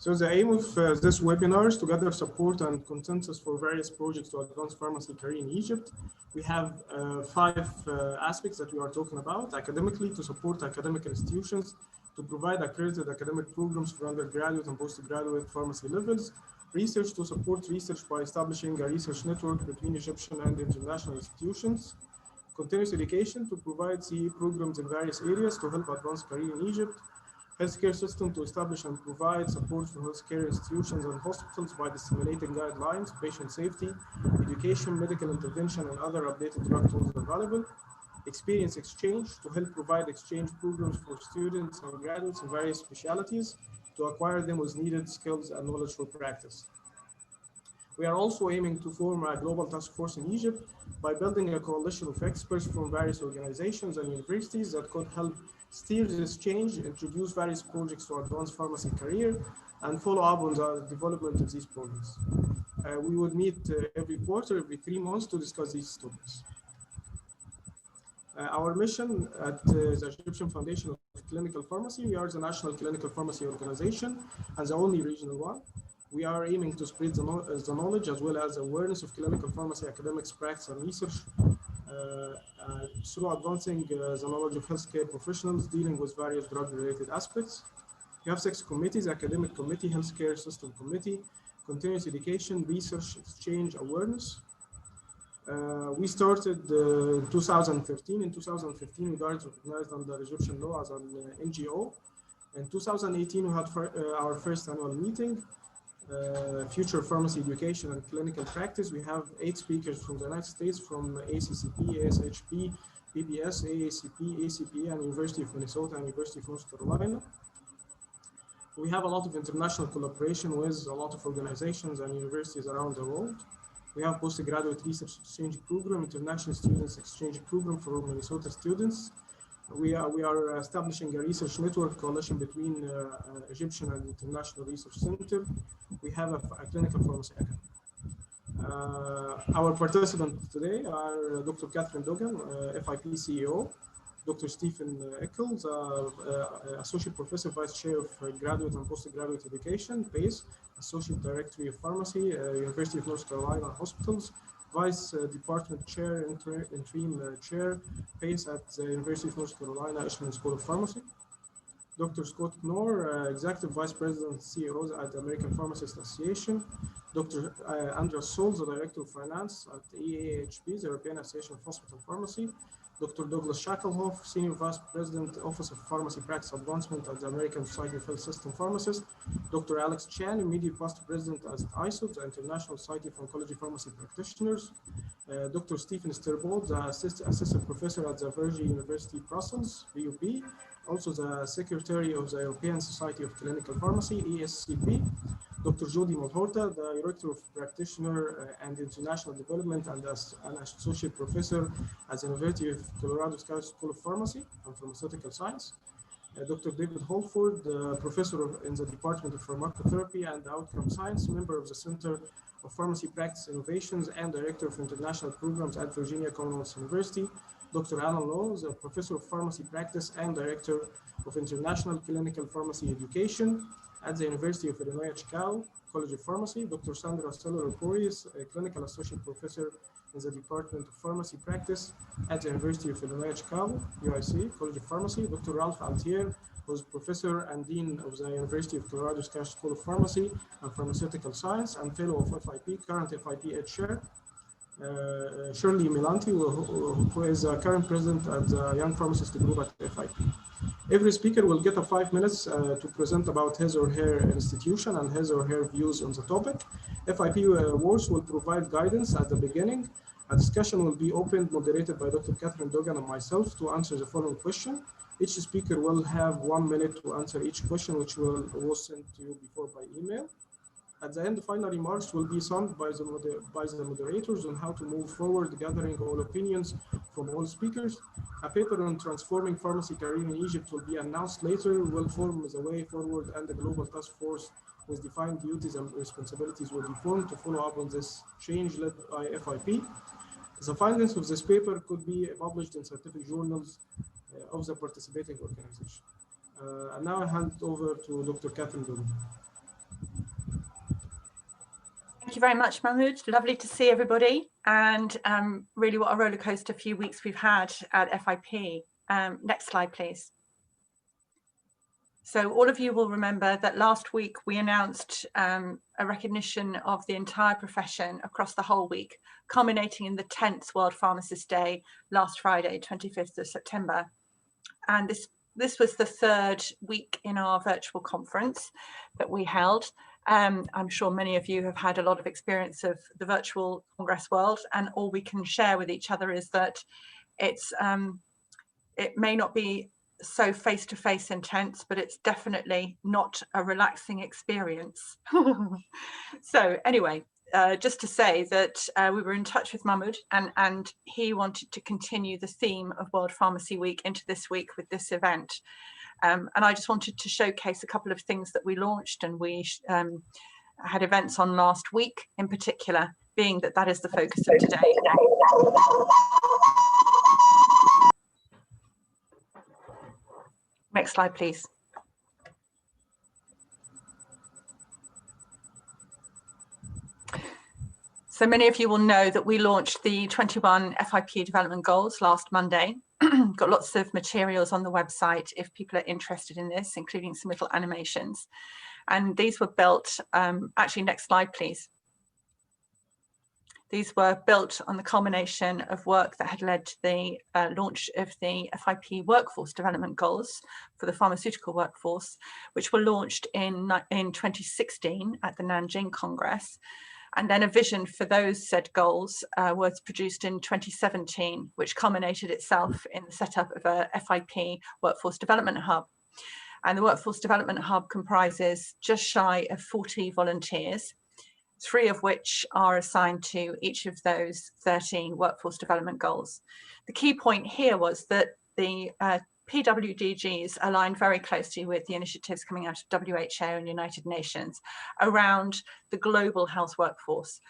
So the aim of this webinar is to gather support and consensus for various projects to advance pharmacy career in Egypt. We have five aspects that we are talking about: academically, to support academic institutions, to provide accredited academic programs for undergraduate and postgraduate pharmacy levels; research, to support research by establishing a research network between Egyptian and international institutions; continuous education, to provide CE programs in various areas to help advance career in Egypt; healthcare system, to establish and provide support for healthcare institutions and hospitals by disseminating guidelines, patient safety, education, medical intervention, and other updated drug tools available; experience exchange, to help provide exchange programs for students and graduates in various specialties to acquire them with needed skills and knowledge for practice. We are also aiming to form a global task force in Egypt by building a coalition of experts from various organizations and universities that could help steer this change, introduce various projects to advance pharmacy career, and follow up on the development of these projects. We would meet every quarter, every 3 months, to discuss these topics. Our mission at the Egyptian Foundation of Clinical Pharmacy, we are the national clinical pharmacy organization and the only regional one. We are aiming to spread the knowledge as well as awareness of clinical pharmacy academics, practice, and research through advancing the knowledge of healthcare professionals dealing with various drug-related aspects. We have 6 committees: academic committee, healthcare system committee, continuous education, research, exchange, awareness. We started in 2015. In 2015, we got recognized under Egyptian law as an NGO. In 2018, we had our first annual meeting. Future pharmacy education and clinical practice. We have 8 speakers from the United States, from ACCP, ASHP, PBS, AACP, ACPA, and University of Minnesota and University of North Carolina. We have a lot of international collaboration with a lot of organizations and universities around the world. We have postgraduate research exchange program, international students exchange program for Minnesota students. We are establishing a research network coalition between Egyptian and international research center. We have a clinical pharmacy academy. Our participants today are Dr. Catherine Dogan, FIP CEO, Dr. Stephen Eccles, Associate Professor, Vice Chair of Graduate and Postgraduate Education, PACE, Associate Director of Pharmacy, University of North Carolina Hospitals, Vice Department Chair, Interim Chair, PACE at the University of North Carolina Ishmael School of Pharmacy. Dr. Scott Knorr, Executive Vice President, CEO at the American Pharmacists Association. Dr. Andreas Solz, the Director of Finance at EAHP, the European Association of Hospital Pharmacy. Dr. Douglas Shacklehoff, Senior Vice President, Office of Pharmacy Practice Advancement at the American Society of Health System Pharmacists. Dr. Alex Chan, Immediate Past President at ISO, the International Society of Oncology Pharmacy Practitioners. Dr. Stephen Sterbold, the Assistant Professor at the Virgin University Brussels, VUP, also the Secretary of the European Society of Clinical Pharmacy, ESCP. Dr. Jody Malhorta, the Director of Practitioner and International Development and an Associate Professor at the University of Colorado School of Pharmacy and Pharmaceutical Science. Dr. David Holford, Professor in the Department of Pharmacotherapy and Outcome Science, member of the Center of Pharmacy Practice Innovations and Director of International Programs at Virginia Commonwealth University. Dr. Alan Lowe, the Professor of Pharmacy Practice and Director of International Clinical Pharmacy Education at the University of Illinois Chicago College of Pharmacy. Dr. Sandra Steller-Oporis, a Clinical Associate Professor in the Department of Pharmacy Practice at the University of Illinois Chicago, UIC College of Pharmacy. Dr. Ralph Altier, who is Professor and Dean of the University of Colorado School of Pharmacy and Pharmaceutical Science and Fellow of FIP, current FIP Head Chair. Shirley Milanti, who is current President at the Young Pharmacist Group at FIP. Every speaker will get 5 minutes to present about his or her institution and his or her views on the topic. FIP Awards will provide guidance at the beginning. A discussion will be opened, moderated by Dr. Catherine Dogan and myself to answer the following question. Each speaker will have 1 minute to answer each question, which was sent to you before by email. At the end, the final remarks will be summed by the moderators on how to move forward, gathering all opinions from all speakers. A paper on transforming pharmacy career in Egypt will be announced later, will form the way forward, and the global task force with defined duties and responsibilities will be formed to follow up on this change led by FIP. The findings of this paper could be published in scientific journals of the participating organization. And now I hand over to Dr. Catherine Dogan. Thank you very much, Mahmood. Lovely to see everybody, and really what a rollercoaster few weeks we've had at FIP. Next slide, please. So all of you will remember that last week we announced a recognition of the entire profession across the whole week, culminating in the 10th World Pharmacist Day last Friday, 25th of September. And this was the third week in our virtual conference that we held. I'm sure many of you have had a lot of experience of the virtual Congress world, and all we can share with each other is that it may not be so face-to-face intense, but it's definitely not a relaxing experience. So anyway, just to say that we were in touch with Mahmood, and he wanted to continue the theme of World Pharmacy Week into this week with this event. And I just wanted to showcase a couple of things that we launched, and we had events on last week in particular, being that that is the focus of today. Next slide, please. So many of you will know that we launched the 21 FIP development goals last Monday. Got lots of materials on the website if people are interested in this, including some little animations. And these were built, actually next slide, please. These were built on the culmination of work that had led to the launch of the FIP workforce development goals for the pharmaceutical workforce, which were launched in 2016 at the Nanjing Congress. And then a vision for those said goals was produced in 2017, which culminated itself in the setup of a FIP Workforce Development Hub. And the Workforce Development Hub comprises just shy of 40 volunteers, 3 of which are assigned to each of those 13 workforce development goals. The key point here was that the PWDGs aligned very closely with the initiatives coming out of WHO and United Nations around the global health workforce,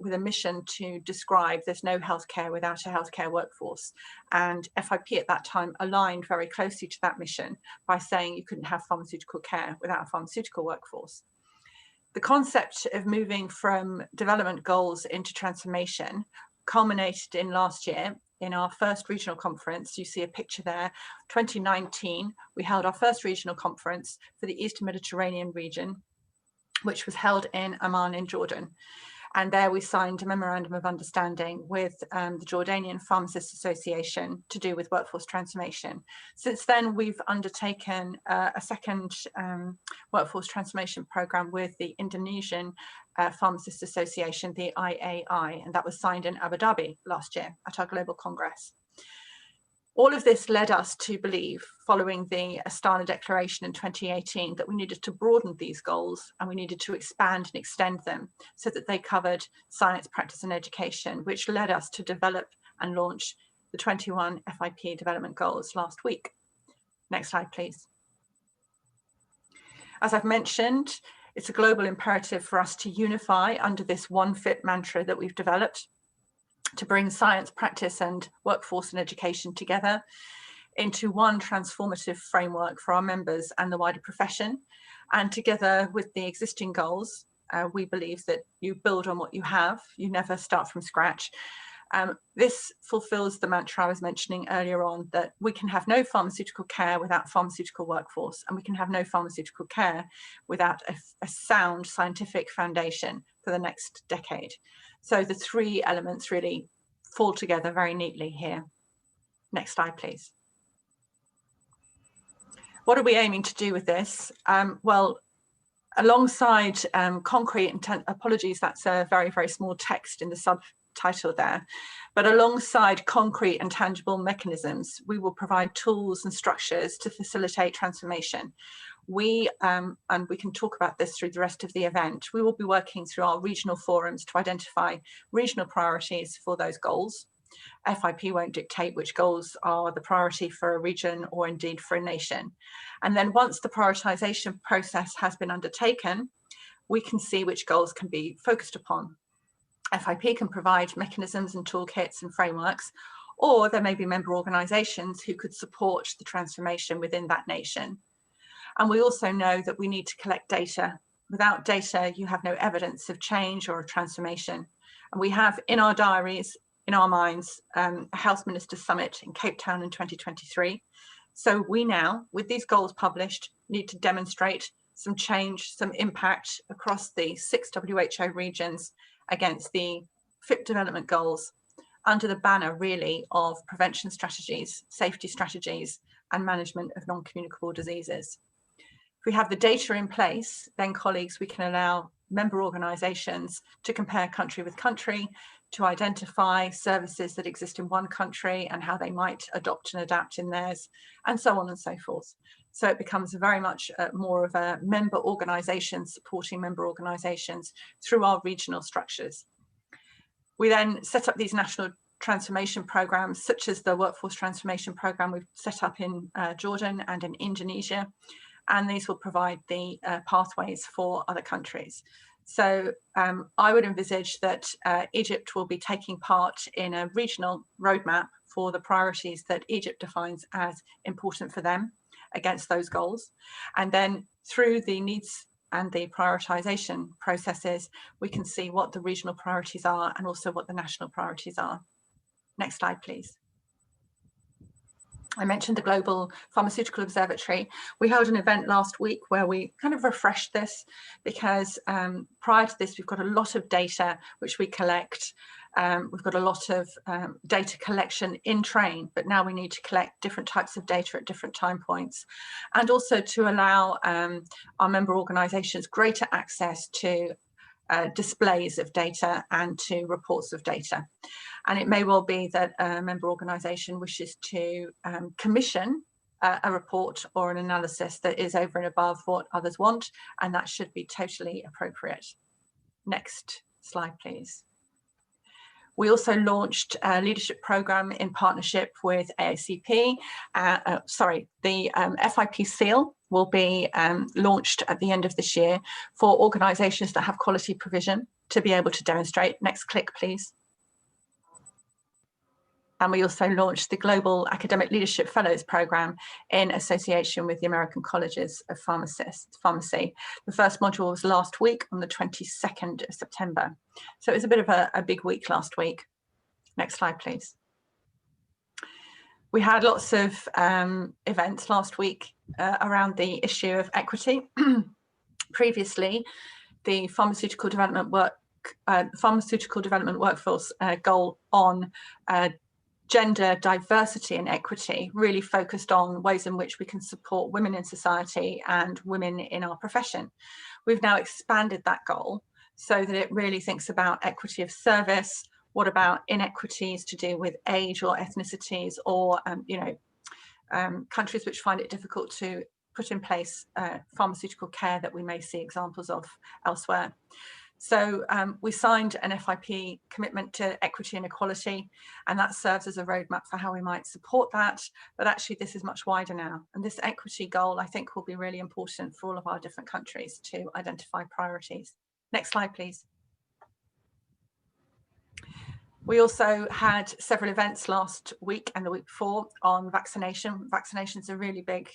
with a mission to describe there's no healthcare without a healthcare workforce. And FIP at that time aligned very closely to that mission by saying you couldn't have pharmaceutical care without a pharmaceutical workforce. The concept of moving from development goals into transformation culminated in last year in our first regional conference. You see a picture there. 2019, we held our first regional conference for the Eastern Mediterranean region, which was held in Amman in Jordan. And there we signed a memorandum of understanding with the Jordanian Pharmacists Association to do with workforce transformation. Since then, we've undertaken a second workforce transformation program with the Indonesian Pharmacists Association, the IAI, and that was signed in Abu Dhabi last year at our Global Congress. All of this led us to believe, following the Astana Declaration in 2018, that we needed to broaden these goals and we needed to expand and extend them so that they covered science, practice and education, which led us to develop and launch the 21 FIP development goals last week. Next slide, please. As I've mentioned, it's a global imperative for us to unify under this one fit mantra that we've developed, to bring science, practice and workforce and education together into one transformative framework for our members and the wider profession. And together with the existing goals, we believe that you build on what you have, you never start from scratch. This fulfills the mantra I was mentioning earlier on, that we can have no pharmaceutical care without pharmaceutical workforce, and we can have no pharmaceutical care without a sound scientific foundation for the next decade. So the 3 elements really fall together very neatly here. Next slide, please. What are we aiming to do with this? Well, alongside concrete and apologies, that's a very, very small text in the subtitle there. But alongside concrete and tangible mechanisms, we will provide tools and structures to facilitate transformation. We, and we can talk about this through the rest of the event, we will be working through our regional forums to identify regional priorities for those goals. FIP won't dictate which goals are the priority for a region or indeed for a nation. And then once the prioritization process has been undertaken, we can see which goals can be focused upon. FIP can provide mechanisms and toolkits and frameworks, or there may be member organizations who could support the transformation within that nation. And we also know that we need to collect data Without data, you have no evidence of change or transformation. And we have in our diaries, in our minds, a Health Ministers Summit in Cape Town in 2023. So we now, with these goals published, need to demonstrate some change, some impact across the 6 WHO regions against the FIP development goals under the banner really of prevention strategies, safety strategies, and management of non-communicable diseases. If we have the data in place, then colleagues, we can allow member organisations to compare country with country, to identify services that exist in one country and how they might adopt and adapt in theirs, and so on and so forth. So it becomes very much more of a member organisation supporting member organisations through our regional structures. We then set up these national transformation programs, such as the workforce transformation program we've set up in Jordan and in Indonesia, and these will provide the pathways for other countries. So I would envisage that Egypt will be taking part in a regional roadmap for the priorities that Egypt defines as important for them against those goals. And then through the needs and the prioritisation processes, we can see what the regional priorities are and also what the national priorities are. Next slide, please. I mentioned the Global Pharmaceutical Observatory. We held an event last week where we kind of refreshed this because prior to this, we've got a lot of data which we collect. We've got a lot of data collection in train, but now we need to collect different types of data at different time points, and also to allow our member organisations greater access to displays of data and to reports of data. And it may well be that a member organisation wishes to commission a report or an analysis that is over and above what others want, and that should be totally appropriate. Next slide, please. We also launched a leadership programme in partnership with AACP. The FIP seal will be launched at the end of this year for organisations that have quality provision to be able to demonstrate. Next click, please. And we also launched the Global Academic Leadership Programme in association with the American Colleges of Pharmacy. The first module was last week on the 22nd of September. So it was a bit of a big week last week. Next slide, please. We had lots of events last week around the issue of equity. Previously, the pharmaceutical development workforce goal on gender diversity and equity really focused on ways in which we can support women in society and women in our profession. We've now expanded that goal so that it really thinks about equity of service. What about inequities to do with age or ethnicities or countries which find it difficult to put in place pharmaceutical care that we may see examples of elsewhere. So we signed an FIP commitment to equity and equality, and that serves as a roadmap for how we might support that. But actually, this is much wider now. And this equity goal, I think, will be really important for all of our different countries to identify priorities. Next slide, please. We also had several events last week and the week before on vaccination. Vaccination is a really big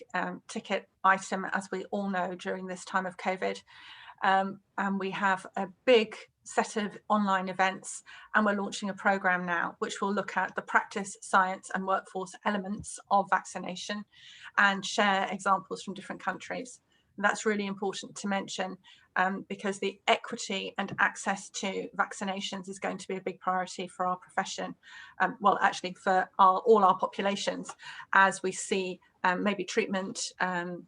ticket item, as we all know, during this time of COVID. And we have a big set of online events, and we're launching a programme now which will look at the practice, science and workforce elements of vaccination and share examples from different countries. And that's really important to mention because the equity and access to vaccinations is going to be a big priority for our profession, well, actually for all our populations, as we see maybe treatment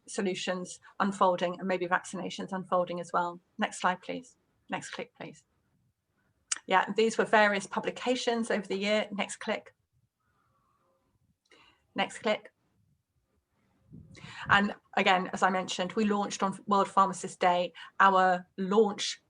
solutions unfolding and maybe vaccinations unfolding as well. Next slide, please. Next click, please. Yeah, these were various publications over the year. Next click. Next click. And again, as I mentioned, we launched on World Pharmacist Day our launch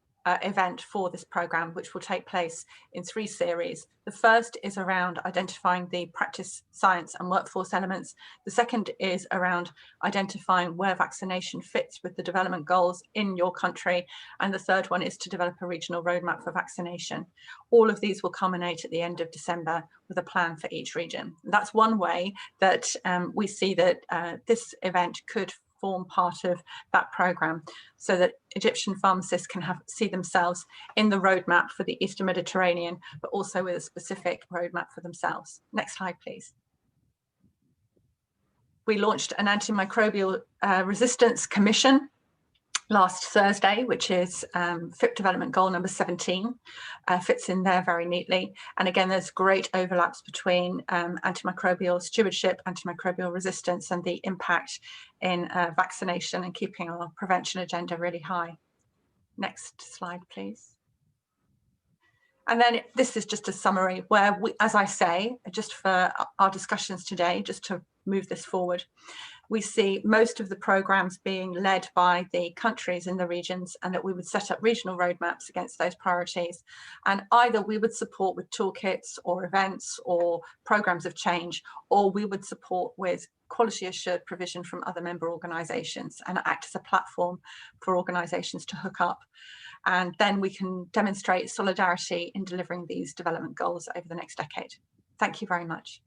event for this programme, which will take place in 3 series. The first is around identifying the practice, science and workforce elements. The second is around identifying where vaccination fits with the development goals in your country. And the third one is to develop a regional roadmap for vaccination. All of these will culminate at the end of December with a plan for each region. That's one way that we see that this event could form part of that program, so that Egyptian pharmacists can see themselves in the roadmap for the Eastern Mediterranean, but also with a specific roadmap for themselves. Next slide, please. We launched an antimicrobial resistance commission last Thursday, which is FIP development goal number 17, fits in there very neatly. And again, there's great overlaps between antimicrobial stewardship, antimicrobial resistance, and the impact in vaccination and keeping our prevention agenda really high. Next slide, please. And then this is just a summary where we, as I say, just for our discussions today, just to move this forward, we see most of the programs being led by the countries in the regions, and that we would set up regional roadmaps against those priorities. And either we would support with toolkits or events or programs of change, or we would support with quality assured provision from other member organisations and act as a platform for organisations to hook up. And then we can demonstrate solidarity in delivering these development goals over the next decade. Thank you very much.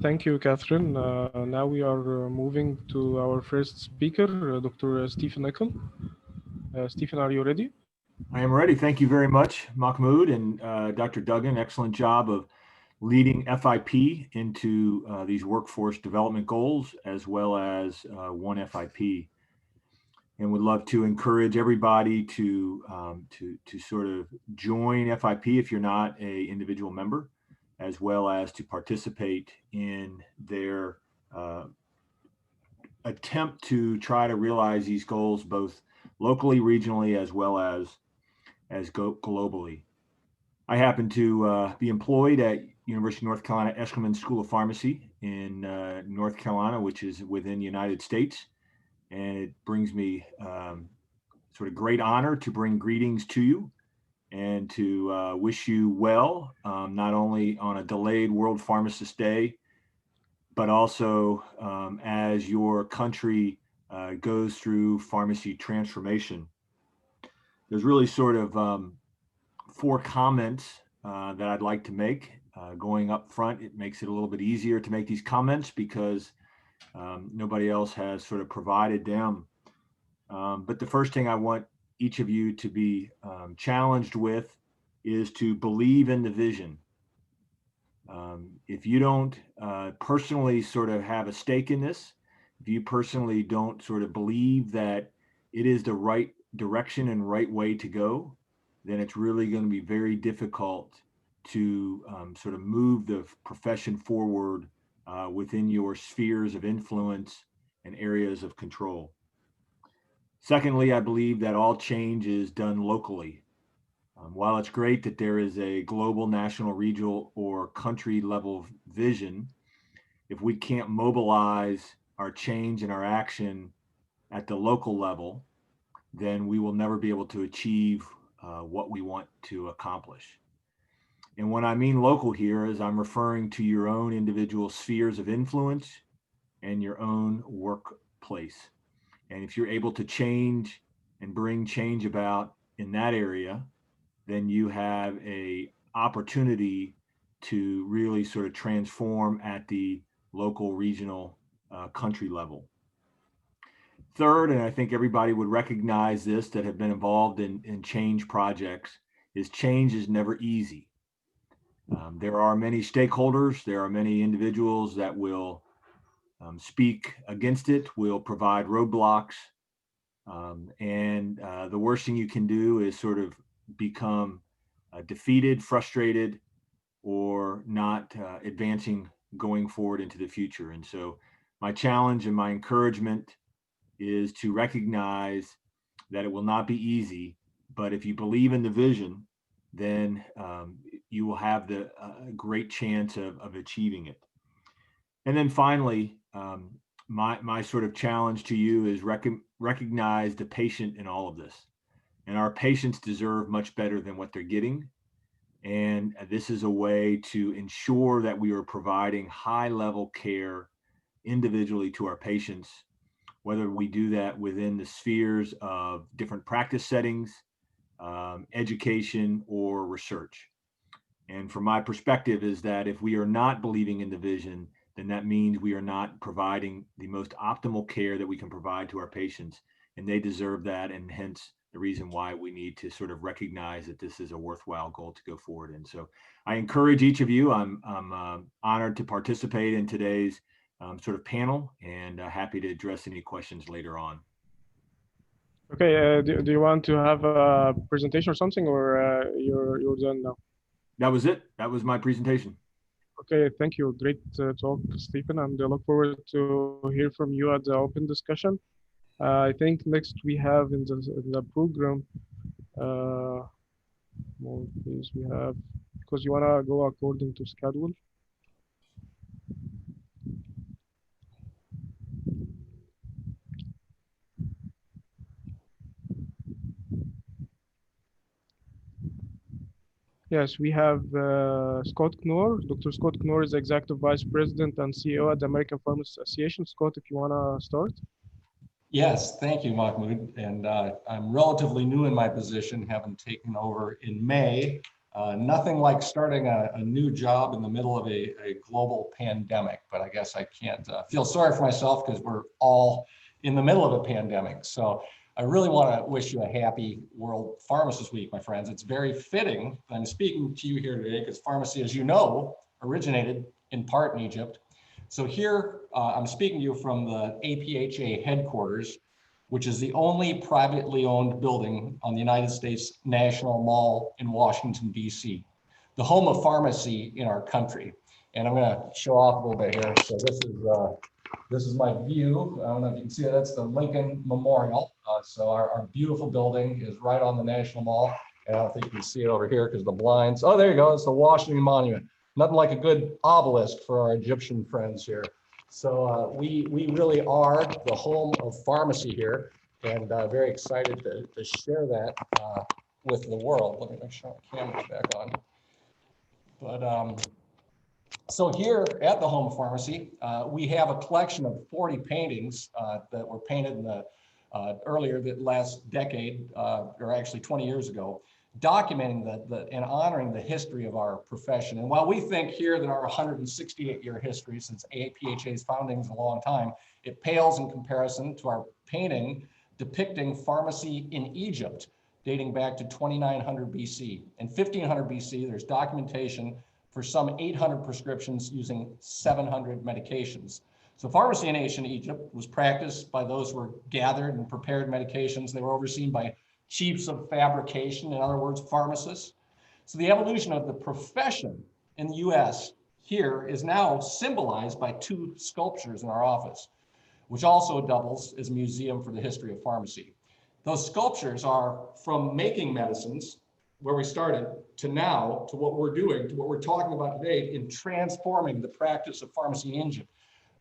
Thank you, Catherine. Now we are moving to our first speaker, Dr. Stephen Eckel. Stephen, are you ready? I am ready. Thank you very much, Mahmoud and Dr. Duggan. Excellent job of leading FIP into these workforce development goals, as well as one FIP. And would love to encourage everybody to sort of join FIP if you're not an individual member, as well as to participate in their attempt to try to realize these goals both locally, regionally, as well as globally. I happen to be employed at University of North Carolina Eshelman School of Pharmacy in North Carolina, which is within the United States. And it brings me sort of great honor to bring greetings to you and to wish you well, not only on a delayed World Pharmacist Day, but also as your country goes through pharmacy transformation. There's really sort of 4 comments that I'd like to make. Going up front, it makes it a little bit easier to make these comments because nobody else has sort of provided them. But the first thing I want each of you to be challenged with is to believe in the vision. If you don't personally sort of have a stake in this, if you personally don't sort of believe that it is the right direction and right way to go, then it's really going to be very difficult to sort of move the profession forward within your spheres of influence and areas of control. Secondly, I believe that all change is done locally. While it's great that there is a global, national, regional, or country level vision, if we can't mobilize our change and our action at the local level, then we will never be able to achieve what we want to accomplish. And when I mean local here, is I'm referring to your own individual spheres of influence and your own workplace. And if you're able to change and bring change about in that area, then you have a opportunity to really sort of transform at the local, regional, country level. Third, and I think everybody would recognize this that have been involved in change projects, is change is never easy. There are many stakeholders, there are many individuals that will speak against it, will provide roadblocks, and the worst thing you can do is sort of become defeated, frustrated, or not advancing going forward into the future. And so my challenge and my encouragement is to recognize that it will not be easy, but if you believe in the vision, then you will have the great chance of achieving it. And then finally, my sort of challenge to you is recognize the patient in all of this. And our patients deserve much better than what they're getting. And this is a way to ensure that we are providing high-level care individually to our patients, whether we do that within the spheres of different practice settings, education, or research. And from my perspective is that if we are not believing in the vision, then that means we are not providing the most optimal care that we can provide to our patients, and they deserve that. And hence the reason why we need to sort of recognize that this is a worthwhile goal to go forward in. So I encourage each of you. I'm honored to participate in today's sort of panel, and happy to address any questions later on. Okay, do you want to have a presentation or something, or you're done now? That was it. That was my presentation. Okay, thank you. Great talk, Stephen, and I look forward to hear from you at the open discussion. I think next we have in the program, more please we have, because you wanna go according to schedule. Yes, we have Scott Knorr. Dr. Scott Knorr is Executive Vice President and CEO at the American Pharmacists Association. Scott, if you want to start. Yes, thank you, Mahmoud. And I'm relatively new in my position, having taken over in May. Nothing like starting a new job in the middle of a global pandemic, but I guess I can't feel sorry for myself because we're all in the middle of a pandemic. So I really want to wish you a happy World Pharmacist Week, my friends. It's very fitting that I'm speaking to you here today because pharmacy, as you know, originated in part in Egypt. So here I'm speaking to you from the APHA headquarters, which is the only privately owned building on the United States National Mall in Washington, D.C., the home of pharmacy in our country. And I'm going to show off a little bit here. So this is my view. I don't know if you can see it. That's the Lincoln Memorial. So our beautiful building is right on the National Mall. And I don't think you can see it over here because the blinds. Oh, there you go. It's the Washington Monument. Nothing like a good obelisk for our Egyptian friends here. So we really are the home of pharmacy here, and very excited to share that with the world. Let me make sure my camera's back on. But so here at the home of pharmacy, we have a collection of 40 paintings that were painted in the earlier the last decade, or actually 20 years ago, documenting and honoring the history of our profession. And while we think here that our 168-year history since APHA's founding is a long time, it pales in comparison to our painting depicting pharmacy in Egypt, dating back to 2900 BC. In 1500 BC, there's documentation for some 800 prescriptions using 700 medications. So pharmacy in ancient Egypt was practiced by those who were gathered and prepared medications. They were overseen by chiefs of fabrication, in other words, pharmacists. So the evolution of the profession in the US here is now symbolized by two sculptures in our office, which also doubles as a museum for the history of pharmacy. Those sculptures are from making medicines, where we started, to now, to what we're doing, to what we're talking about today in transforming the practice of pharmacy in Egypt,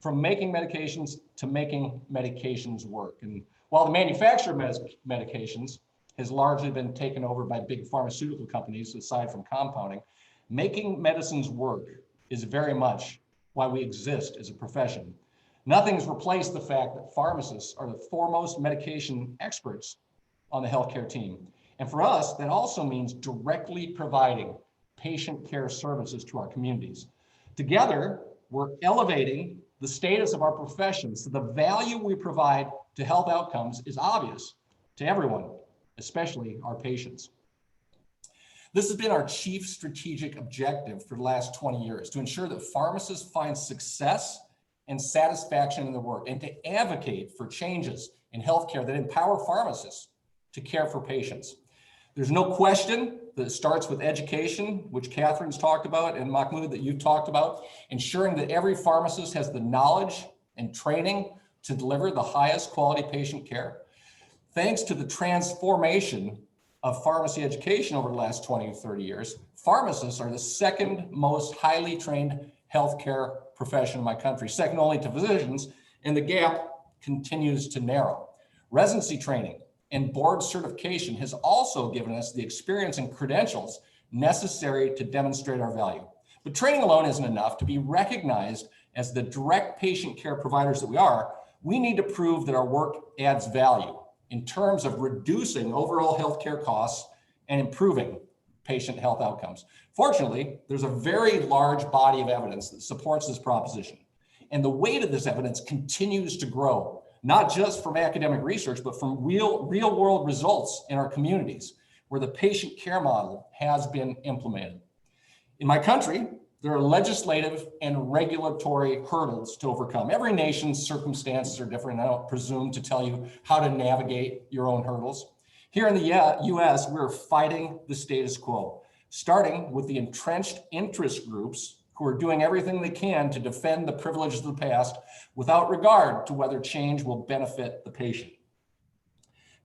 from making medications to making medications work. And while the manufacture of medications has largely been taken over by big pharmaceutical companies, aside from compounding, making medicines work is very much why we exist as a profession. Nothing's replaced the fact that pharmacists are the foremost medication experts on the healthcare team. And for us, that also means directly providing patient care services to our communities. Together, we're elevating the status of our profession, so the value we provide to health outcomes is obvious to everyone, especially our patients. This has been our chief strategic objective for the last 20 years, to ensure that pharmacists find success and satisfaction in their work, and to advocate for changes in healthcare that empower pharmacists to care for patients. There's no question that it starts with education, which Catherine's talked about, and Mahmoud, that you've talked about, ensuring that every pharmacist has the knowledge and training to deliver the highest quality patient care. Thanks to the transformation of pharmacy education over the last 20 or 30 years, pharmacists are the second most highly trained healthcare profession in my country, second only to physicians, and the gap continues to narrow. Residency training and board certification has also given us the experience and credentials necessary to demonstrate our value. But training alone isn't enough. To be recognized as the direct patient care providers that we are, we need to prove that our work adds value in terms of reducing overall healthcare costs and improving patient health outcomes. Fortunately, there's a very large body of evidence that supports this proposition. And the weight of this evidence continues to grow, not just from academic research, but from real world results in our communities where the patient care model has been implemented. In my country, there are legislative and regulatory hurdles to overcome. Every nation's circumstances are different. I don't presume to tell you how to navigate your own hurdles. Here in the US, we're fighting the status quo, starting with the entrenched interest groups who are doing everything they can to defend the privileges of the past without regard to whether change will benefit the patient.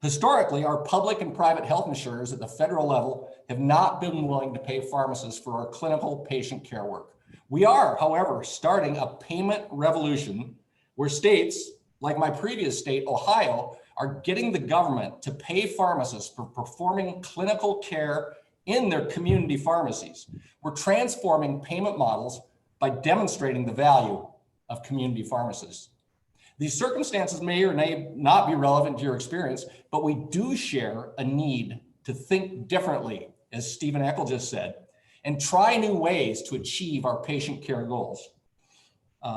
Historically, our public and private health insurers at the federal level have not been willing to pay pharmacists for our clinical patient care work. We are, however, starting a payment revolution where states, like my previous state, Ohio, are getting the government to pay pharmacists for performing clinical care in their community pharmacies. We're transforming payment models by demonstrating the value of community pharmacists. These circumstances may or may not be relevant to your experience, but we do share a need to think differently, as Stephen Eckel just said, and try new ways to achieve our patient care goals.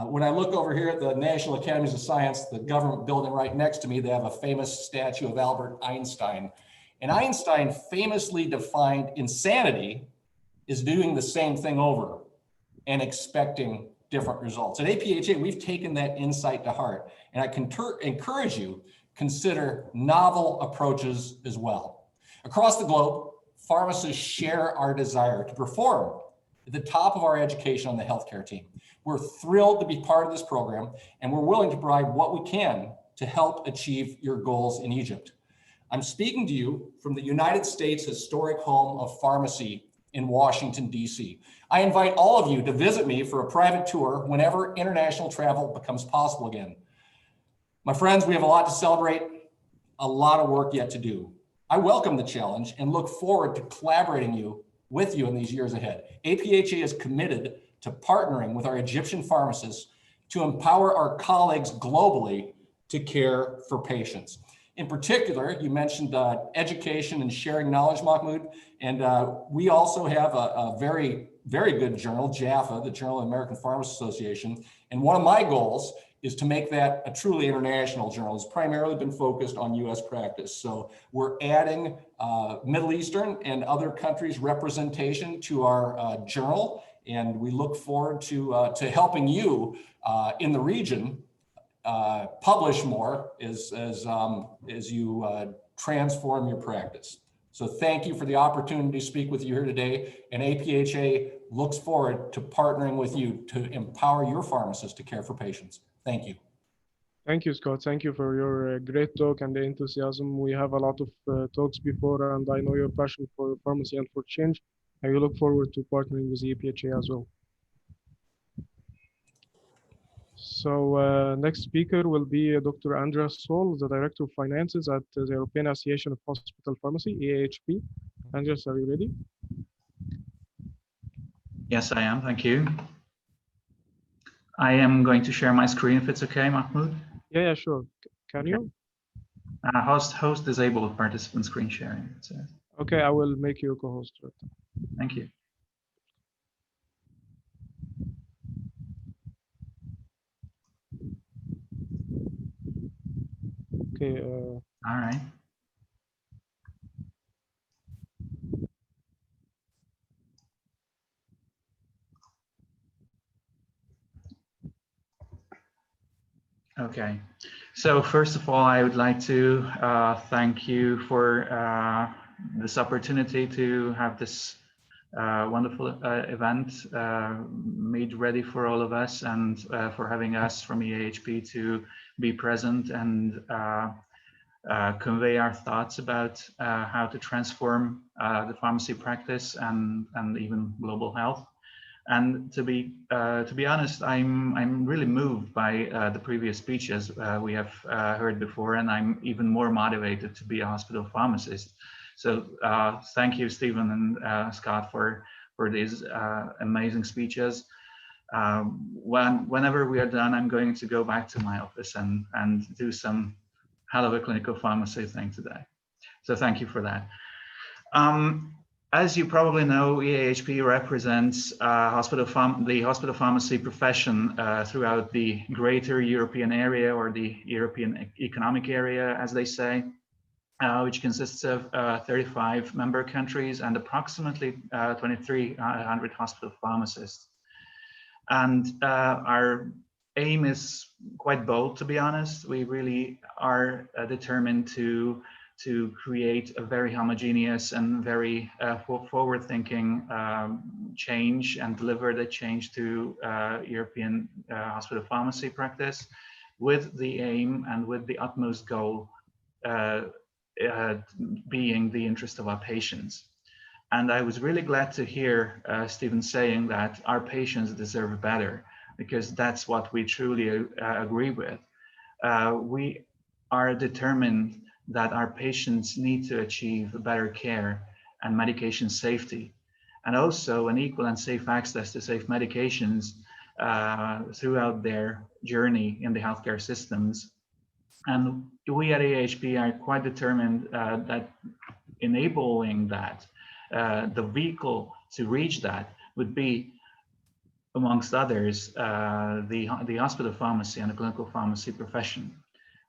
When I look over here at the National Academies of Science, the government building right next to me, they have a famous statue of Albert Einstein. And Einstein famously defined insanity as doing the same thing over and expecting different results. At APHA, we've taken that insight to heart, and I can encourage you consider novel approaches as well. Across the globe, pharmacists share our desire to perform at the top of our education on the healthcare team. We're thrilled to be part of this program, and we're willing to provide what we can to help achieve your goals in Egypt. I'm speaking to you from the United States historic home of pharmacy in Washington, D.C. I invite all of you to visit me for a private tour whenever international travel becomes possible again. My friends, we have a lot to celebrate, a lot of work yet to do. I welcome the challenge and look forward to collaborating with you in these years ahead. APHA is committed to partnering with our Egyptian pharmacists to empower our colleagues globally to care for patients. In particular, you mentioned education and sharing knowledge, Mahmoud, and we also have a very, very good journal, JAFA, the Journal of the American Pharmacists Association, and one of my goals is to make that a truly international journal. It's primarily been focused on US practice. So we're adding Middle Eastern and other countries' representation to our journal, and we look forward to helping you in the region publish more as you transform your practice. So thank you for the opportunity to speak with you here today, and APHA looks forward to partnering with you to empower your pharmacists to care for patients. Thank you. Thank you, Scott. Thank you for your great talk and the enthusiasm. We have a lot of talks before, and I know your passion for pharmacy and for change. I will look forward to partnering with the APHA as well. So next speaker will be Dr. Andreas Sol, the Director of Finances at the European Association of Hospital Pharmacy, EAHP. Andreas, are you ready? Yes, I am. Thank you. I am going to share my screen if it's okay, Mahmoud. Yeah, sure. Can you? Host disabled participant screen sharing. Okay, I will make you a co-host. Thank you. Okay. All right. Okay. So first of all, I would like to thank you for this opportunity to have this wonderful event made ready for all of us, and for having us from EAHP to be present and convey our thoughts about how to transform the pharmacy practice and even global health. And to be honest, I'm really moved by the previous speeches we have heard before, and I'm even more motivated to be a hospital pharmacist. So thank you, Stephen and Scott, for these amazing speeches. Whenever we are done, I'm going to go back to my office and do some hell of a clinical pharmacy thing today. So thank you for that. As you probably know, EAHP represents the hospital pharmacy profession throughout the greater European area, or the European Economic Area, as they say, which consists of 35 member countries and approximately 2,300 hospital pharmacists. And our aim is quite bold, to be honest. We really are determined to create a very homogeneous and very forward-thinking change, and deliver the change to European hospital pharmacy practice, with the aim and with the utmost goal being the interest of our patients. And I was really glad to hear Stephen saying that our patients deserve better, because that's what we truly agree with. We are determined that our patients need to achieve better care and medication safety, and also an equal and safe access to safe medications throughout their journey in the healthcare systems. And we at AHP are quite determined that enabling that, the vehicle to reach that would be, amongst others, the hospital pharmacy and the clinical pharmacy profession.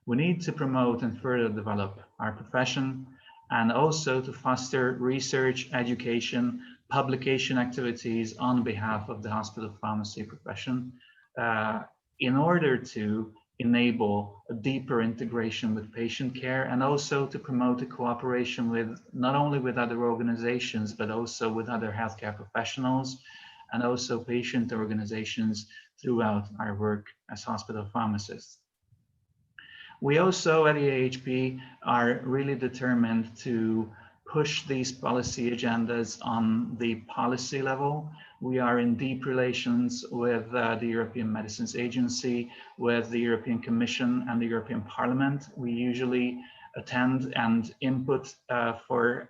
We need to promote and further develop our profession, and also to foster research, education, publication activities on behalf of the hospital pharmacy profession, in order to enable a deeper integration with patient care, and also to promote a cooperation with not only with other organizations, but also with other healthcare professionals, and also patient organizations throughout our work as hospital pharmacists. We also at EAHP are really determined to push these policy agendas on the policy level. We are in deep relations with the European Medicines Agency, with the European Commission and the European Parliament. We usually attend and input for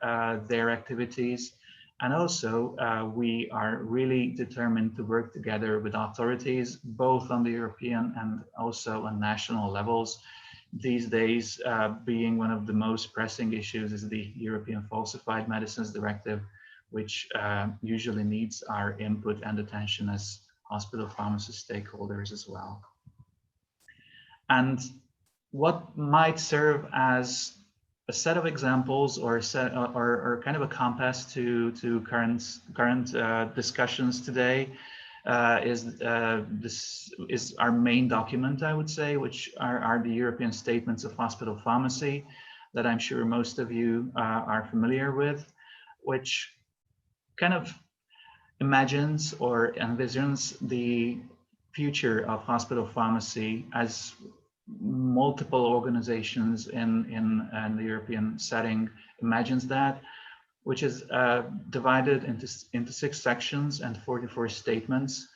their activities. And also, we are really determined to work together with authorities, both on the European and also on national levels. These days, being one of the most pressing issues is the European Falsified Medicines Directive, which usually needs our input and attention as hospital pharmacist stakeholders as well. And what might serve as a set of examples, or a set, or kind of a compass to current discussions today, this is our main document, I would say, which are the European Statements of Hospital Pharmacy, that I'm sure most of you are familiar with, which kind of imagines or envisions the future of hospital pharmacy as multiple organizations in the European setting imagines that, which is divided into 6 sections and 44 statements,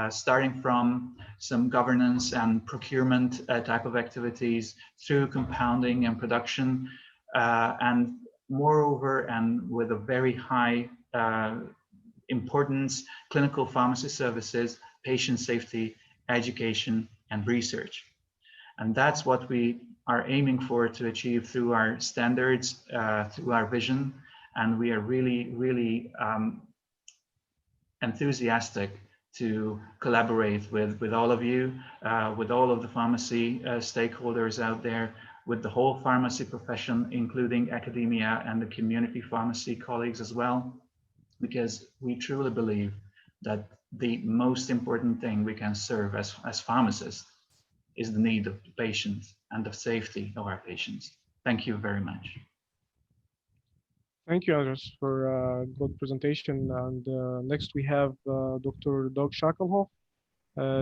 starting from some governance and procurement type of activities, through compounding and production, and moreover, and with a very high importance, clinical pharmacy services, patient safety, education, and research. And that's what we are aiming for to achieve through our standards, through our vision. And we are really enthusiastic to collaborate with all of you, with all of the pharmacy stakeholders out there, with the whole pharmacy profession, including academia and the community pharmacy colleagues as well, because we truly believe that the most important thing we can serve as pharmacists is the need of the patient and the safety of our patients. Thank you very much. Thank you, Andres, for a good presentation. And next we have Dr. Doug Shacklehoff,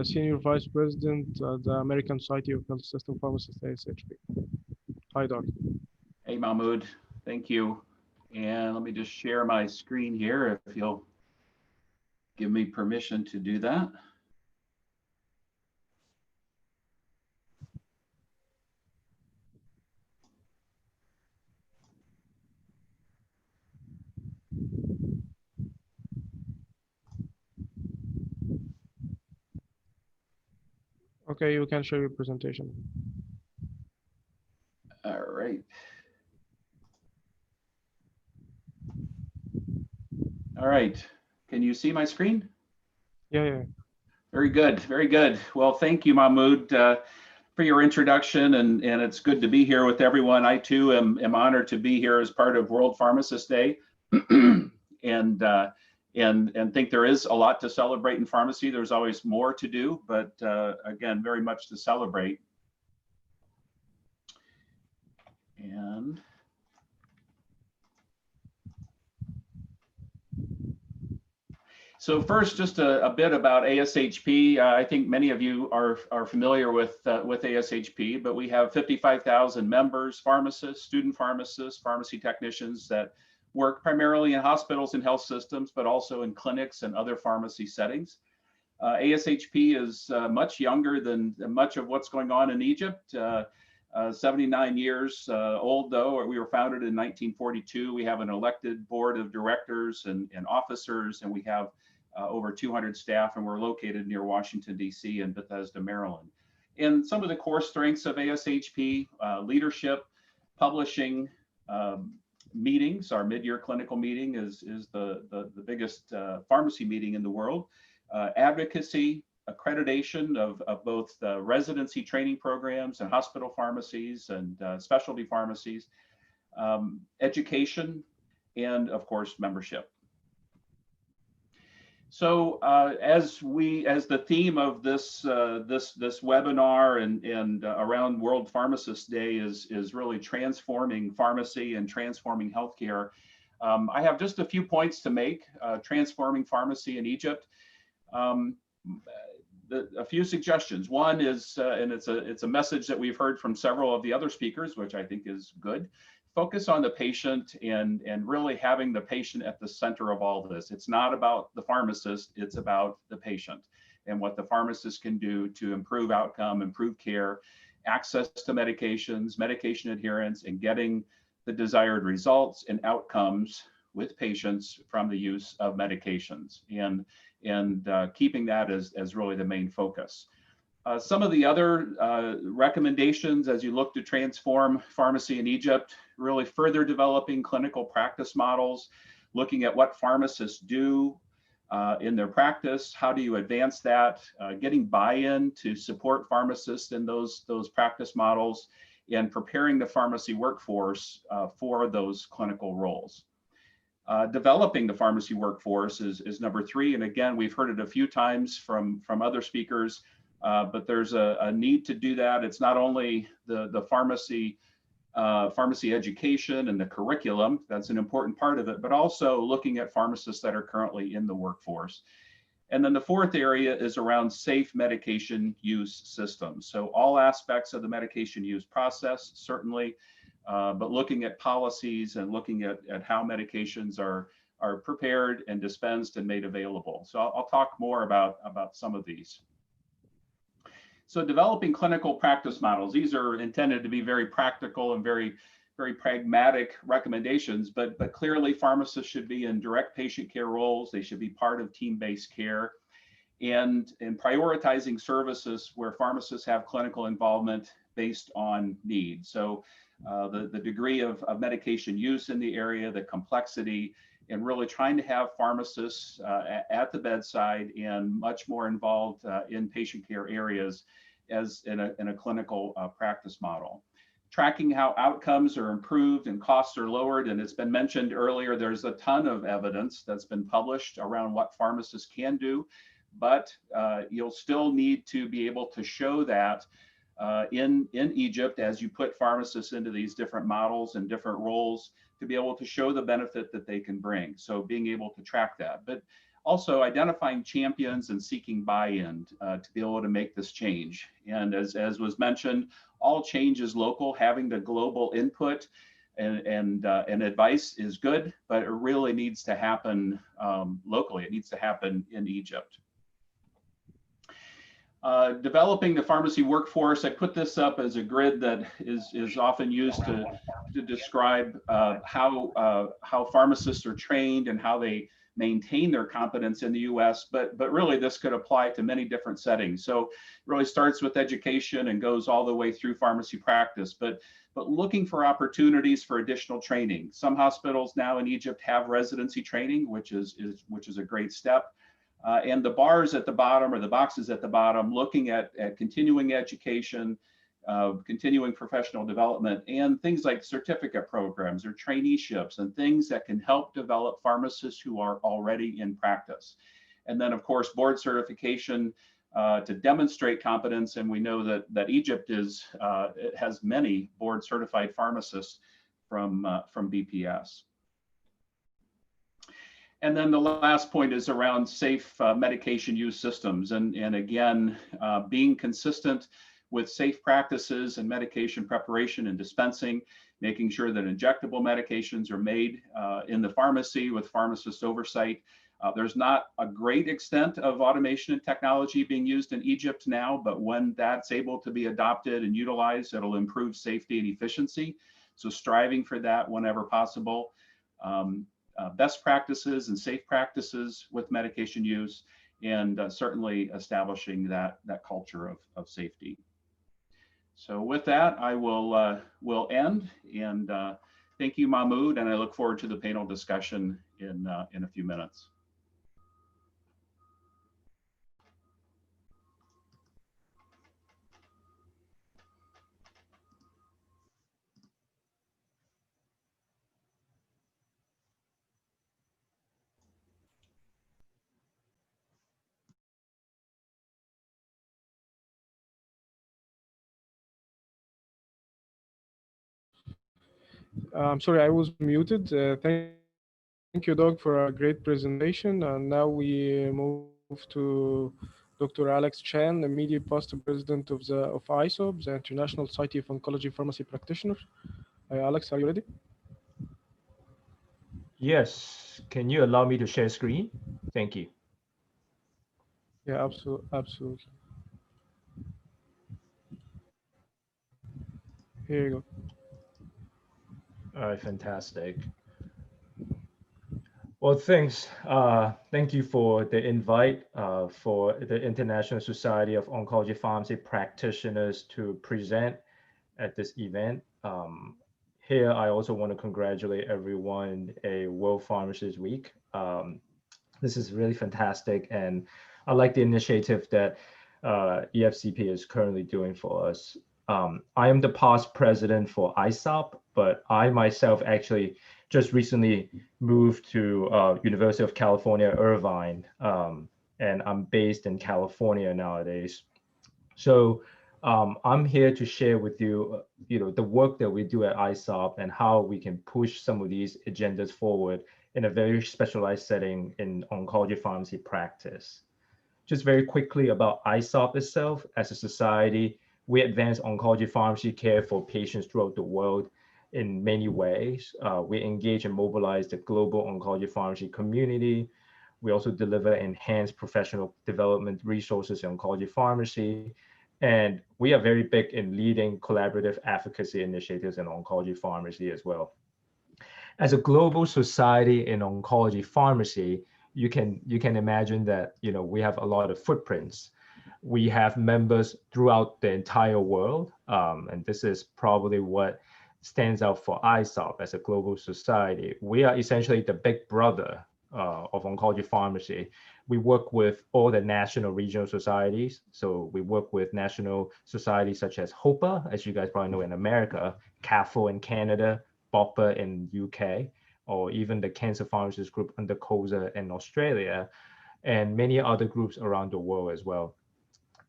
Senior Vice President at the American Society of Health System Pharmacists, ASHP. Hi, Doc. Hey, Mahmoud. Thank you. And let me just share my screen here, if you'll give me permission to do that. Okay, you can share your presentation. All right. right. Can you see my screen? Yeah. Very good. Very good. Well, thank you, Mahmoud, for your introduction, and it's good to be here with everyone. I too am honored to be here as part of World Pharmacist Day, and think there is a lot to celebrate in pharmacy. There's always more to do, but again, very much to celebrate. And so first, just a bit about ASHP. I think many of you are familiar with ASHP, but we have 55,000 members, pharmacists, student pharmacists, pharmacy technicians that work primarily in hospitals and health systems, but also in clinics and other pharmacy settings. ASHP is much younger than much of what's going on in Egypt. 79 years old, though. We were founded in 1942. We have an elected board of directors and officers, and we have over 200 staff, and we're located near Washington, D.C. and Bethesda, Maryland. And some of the core strengths of ASHP, leadership, publishing, meetings. Our mid-year clinical meeting is the biggest pharmacy meeting in the world. Advocacy, accreditation of both residency training programs and hospital pharmacies and specialty pharmacies, education, and of course, membership. So as the theme of this webinar and around World Pharmacist Day is really transforming pharmacy and transforming healthcare, I have just a few points to make. Transforming pharmacy in Egypt. A few suggestions. One is, and it's a message that we've heard from several of the other speakers, which I think is good. Focus on the patient and really having the patient at the center of all this. It's not about the pharmacist, it's about the patient and what the pharmacist can do to improve outcome, improve care, access to medications, medication adherence, and getting the desired results and outcomes with patients from the use of medications, and keeping that as really the main focus. Some of the other recommendations as you look to transform pharmacy in Egypt, really further developing clinical practice models, looking at what pharmacists do in their practice, how do you advance that, getting buy-in to support pharmacists in those practice models, and preparing the pharmacy workforce for those clinical roles. Developing the pharmacy workforce is number 3. And again, we've heard it a few times from other speakers, but there's a need to do that. It's not only the pharmacy education and the curriculum, that's an important part of it, but also looking at pharmacists that are currently in the workforce. And then the 4th area is around safe medication use systems. So all aspects of the medication use process, certainly, but looking at policies and looking at how medications are prepared and dispensed and made available. So I'll talk more about some of these. So developing clinical practice models, these are intended to be very practical and very pragmatic recommendations, but clearly pharmacists should be in direct patient care roles. They should be part of team-based care, and prioritizing services where pharmacists have clinical involvement based on need. So the degree of medication use in the area, the complexity, and really trying to have pharmacists at the bedside and much more involved in patient care areas as in a clinical practice model. Tracking how outcomes are improved and costs are lowered. And it's been mentioned earlier, there's a ton of evidence that's been published around what pharmacists can do, but you'll still need to be able to show that in Egypt, as you put pharmacists into these different models and different roles, to be able to show the benefit that they can bring. So being able to track that, but also identifying champions and seeking buy-in to be able to make this change. And as was mentioned, all change is local. Having the global input and advice is good, but it really needs to happen locally. It needs to happen in Egypt. Developing the pharmacy workforce. I put this up as a grid that is often used to describe how pharmacists are trained and how they maintain their competence in the US, but really this could apply to many different settings. So it really starts with education and goes all the way through pharmacy practice, but looking for opportunities for additional training. Some hospitals now in Egypt have residency training, which is a great step. And the bars at the bottom, or the boxes at the bottom, looking at continuing education, continuing professional development, and things like certificate programs or traineeships and things that can help develop pharmacists who are already in practice. And then, of course, board certification to demonstrate competence. And we know that Egypt it has many board certified pharmacists from BPS. And then the last point is around safe medication use systems. And again, being consistent with safe practices and medication preparation and dispensing, making sure that injectable medications are made in the pharmacy with pharmacist oversight. There's not a great extent of automation and technology being used in Egypt now, but when that's able to be adopted and utilized, it'll improve safety and efficiency. So striving for that whenever possible. Best practices and safe practices with medication use, and certainly establishing that culture of safety. So with that, I will end, and thank you, Mahmoud, and I look forward to the panel discussion in a few minutes. I'm sorry, I was muted. Thank you, Doug, for a great presentation. And now we move to Dr. Alex Chan, immediate past president of ISOP, the International Society of Oncology Pharmacy Practitioners. Alex, are you ready? Yes. Can you allow me to share screen? Thank you. Yeah, absolutely. Here you go. All right, fantastic. Well, thanks. Thank you for the invite for the International Society of Oncology Pharmacy Practitioners to present at this event. Here, I also want to congratulate everyone a World Pharmacist Week. This is really fantastic, and I like the initiative that EFCP is currently doing for us. I am the past president for ISOP, but I myself actually just recently moved to University of California, Irvine, and I'm based in California nowadays. So I'm here to share with you, the work that we do at ISOP and how we can push some of these agendas forward in a very specialized setting in oncology pharmacy practice. Just very quickly about ISOP itself. As a society, we advance oncology pharmacy care for patients throughout the world in many ways. We engage and mobilize the global oncology pharmacy community. We also deliver enhanced professional development resources in oncology pharmacy. And we are very big in leading collaborative advocacy initiatives in oncology pharmacy as well. As a global society in oncology pharmacy, you can imagine that we have a lot of footprints. We have members throughout the entire world, and this is probably what stands out for ISOP as a global society. We are essentially the big brother of oncology pharmacy. We work with all the national regional societies. So we work with national societies such as HOPA, as you guys probably know in America, CAFO in Canada, BOPA in UK, or even the Cancer Pharmacists Group under COSA in Australia, and many other groups around the world as well.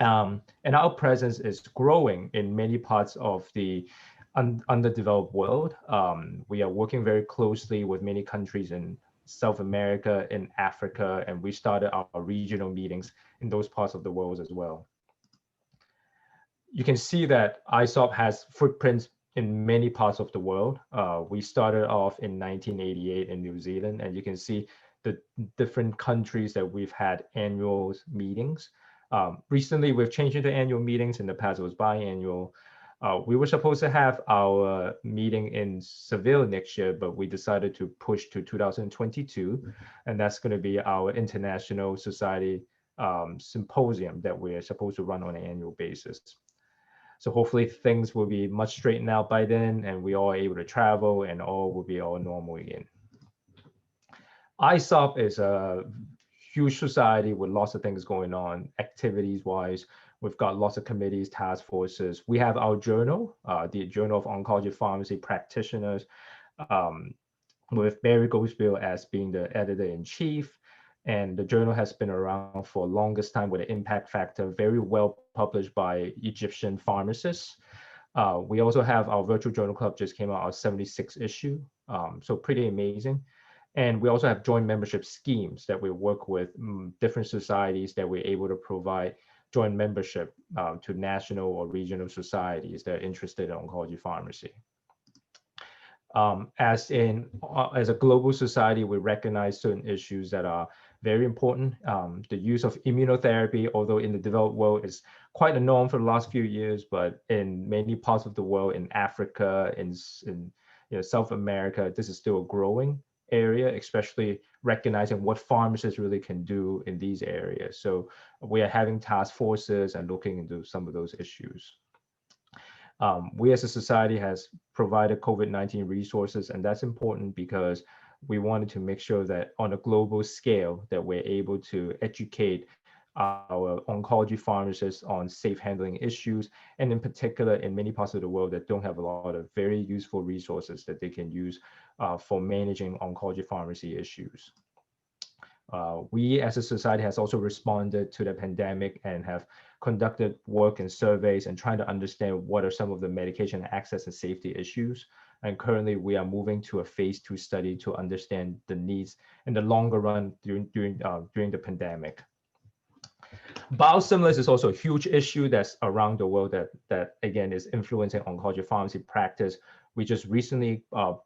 And our presence is growing in many parts of the underdeveloped world. We are working very closely with many countries in South America, in Africa, and we started our regional meetings in those parts of the world as well. You can see that ISOP has footprints in many parts of the world. We started off in 1988 in New Zealand, and you can see the different countries that we've had annual meetings. Recently, we've changed into annual meetings. In the past, it was biannual. We were supposed to have our meeting in Seville next year, but we decided to push to 2022, and that's going to be our International Society Symposium that we're supposed to run on an annual basis. So hopefully things will be much straightened out by then, and we all are able to travel, and all will be all normal again. ISOP is a huge society with lots of things going on, activities-wise. We've got lots of committees, task forces. We have our journal, the Journal of Oncology Pharmacy Practitioners, with Barry Goldsbill as being the editor-in-chief. And the journal has been around for the longest time with an impact factor, very well published by Egyptian pharmacists. We also have our virtual journal club just came out, our 76th issue, so pretty amazing. And we also have joint membership schemes that we work with different societies that we're able to provide joint membership to national or regional societies that are interested in oncology pharmacy. As a global society, we recognize certain issues that are very important. The use of immunotherapy, although in the developed world is quite a norm for the last few years, but in many parts of the world, in Africa, in South America, this is still a growing area, especially recognizing what pharmacists really can do in these areas. So we are having task forces and looking into some of those issues. We as a society has provided COVID-19 resources, and that's important because we wanted to make sure that on a global scale that we're able to educate our oncology pharmacists on safe handling issues, and in particular in many parts of the world that don't have a lot of very useful resources that they can use for managing oncology pharmacy issues. We as a society has also responded to the pandemic and have conducted work and surveys and trying to understand what are some of the medication access and safety issues. And currently we are moving to a phase 2 study to understand the needs in the longer run during the pandemic. Biosimilars is also a huge issue that's around the world that again is influencing oncology pharmacy practice. We just recently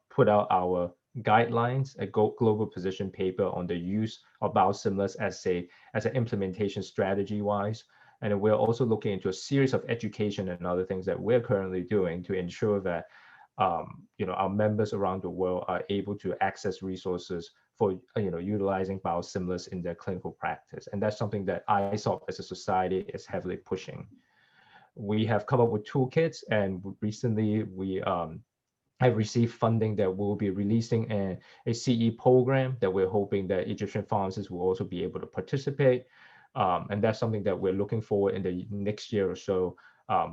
put out our guidelines, a global position paper on the use of biosimilars as an implementation strategy wise. And we're also looking into a series of education and other things that we're currently doing to ensure that our members around the world are able to access resources for utilizing biosimilars in their clinical practice. And that's something that ISOP as a society is heavily pushing. We have come up with toolkits, and recently we have received funding that we'll be releasing a CE program that we're hoping that Egyptian pharmacists will also be able to participate. And that's something that we're looking forward in the next year or so.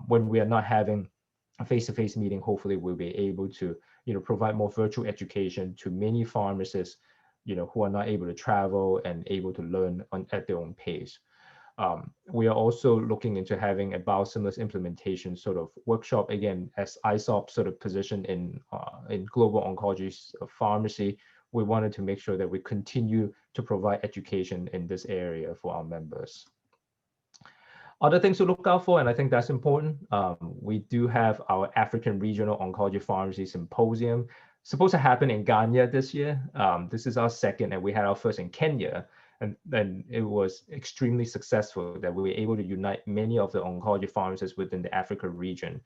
When we are not having a face-to-face meeting, hopefully we'll be able to provide more virtual education to many pharmacists who are not able to travel and able to learn at their own pace. We are also looking into having a biosimilars implementation sort of workshop, again, as ISOP sort of position in global oncology pharmacy. We wanted to make sure that we continue to provide education in this area for our members. Other things to look out for, and I think that's important, we do have our African Regional Oncology Pharmacy Symposium, supposed to happen in Ghana this year. This is our second, and we had our first in Kenya. And it was extremely successful that we were able to unite many of the oncology pharmacists within the Africa region.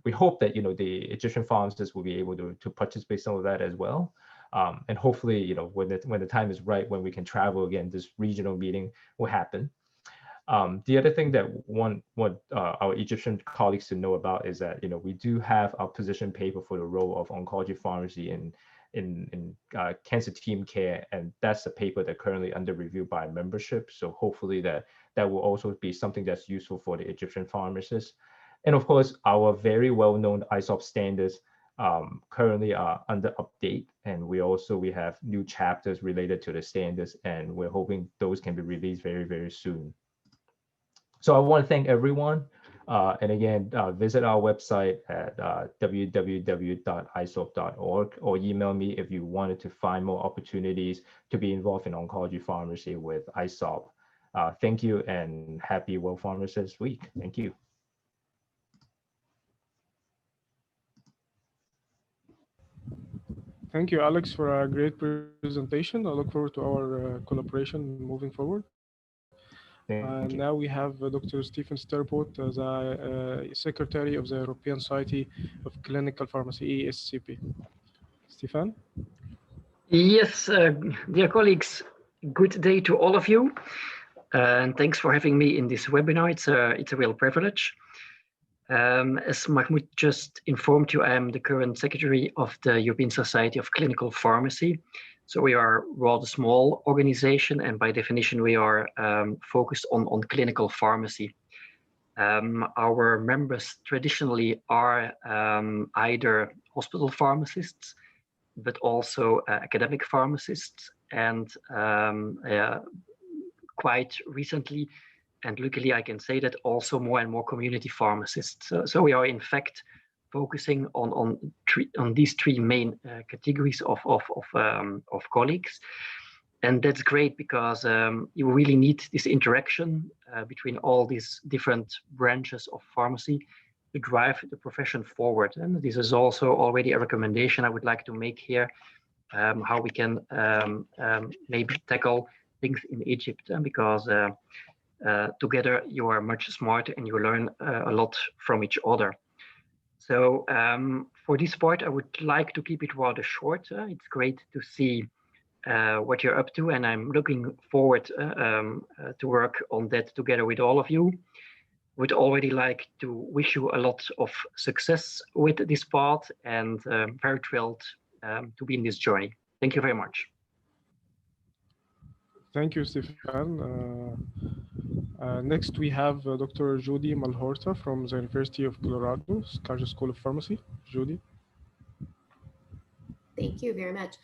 We hope that the Egyptian pharmacists will be able to participate in some of that as well. And hopefully, when the time is right, when we can travel again, this regional meeting will happen. The other thing that want our Egyptian colleagues to know about is that we do have our position paper for the role of oncology pharmacy in cancer team care, and that's a paper that currently under review by membership. So hopefully that will also be something that's useful for the Egyptian pharmacists. And of course, our very well-known ISOP standards currently are under update, and we have new chapters related to the standards, and we're hoping those can be released very, very soon. So I want to thank everyone. And again, visit our website at www.isop.org, or email me if you wanted to find more opportunities to be involved in oncology pharmacy with ISOP. Thank you, and happy World Pharmacist Week. Thank you. Thank you, Alex, for a great presentation. I look forward to our collaboration moving forward. Thank you. Now we have Dr. Stephen Sterpot, the Secretary of the European Society of Clinical Pharmacy, ESCP. Stephen? Yes, dear colleagues, good day to all of you. And thanks for having me in this webinar. It's a real privilege. As Mahmoud just informed you, I am the current secretary of the European Society of Clinical Pharmacy. So we are a rather small organization, and by definition, we are focused on clinical pharmacy. Our members traditionally are either hospital pharmacists, but also academic pharmacists, and quite recently, and luckily I can say that also more and more community pharmacists. So we are in fact focusing on these three main categories of colleagues. And that's great because you really need this interaction between all these different branches of pharmacy to drive the profession forward. And this is also already a recommendation I would like to make here, how we can maybe tackle things in Egypt, because together you are much smarter and you learn a lot from each other. So for this part, I would like to keep it rather short. It's great to see what you're up to, and I'm looking forward to work on that together with all of you. Would already like to wish you a lot of success with this part, and very thrilled to be in this journey. Thank you very much. Thank you, Stefan. Next, we have Dr. Judy Malhorta from the University of Colorado, Carter School of Pharmacy. Judy. Thank you very much.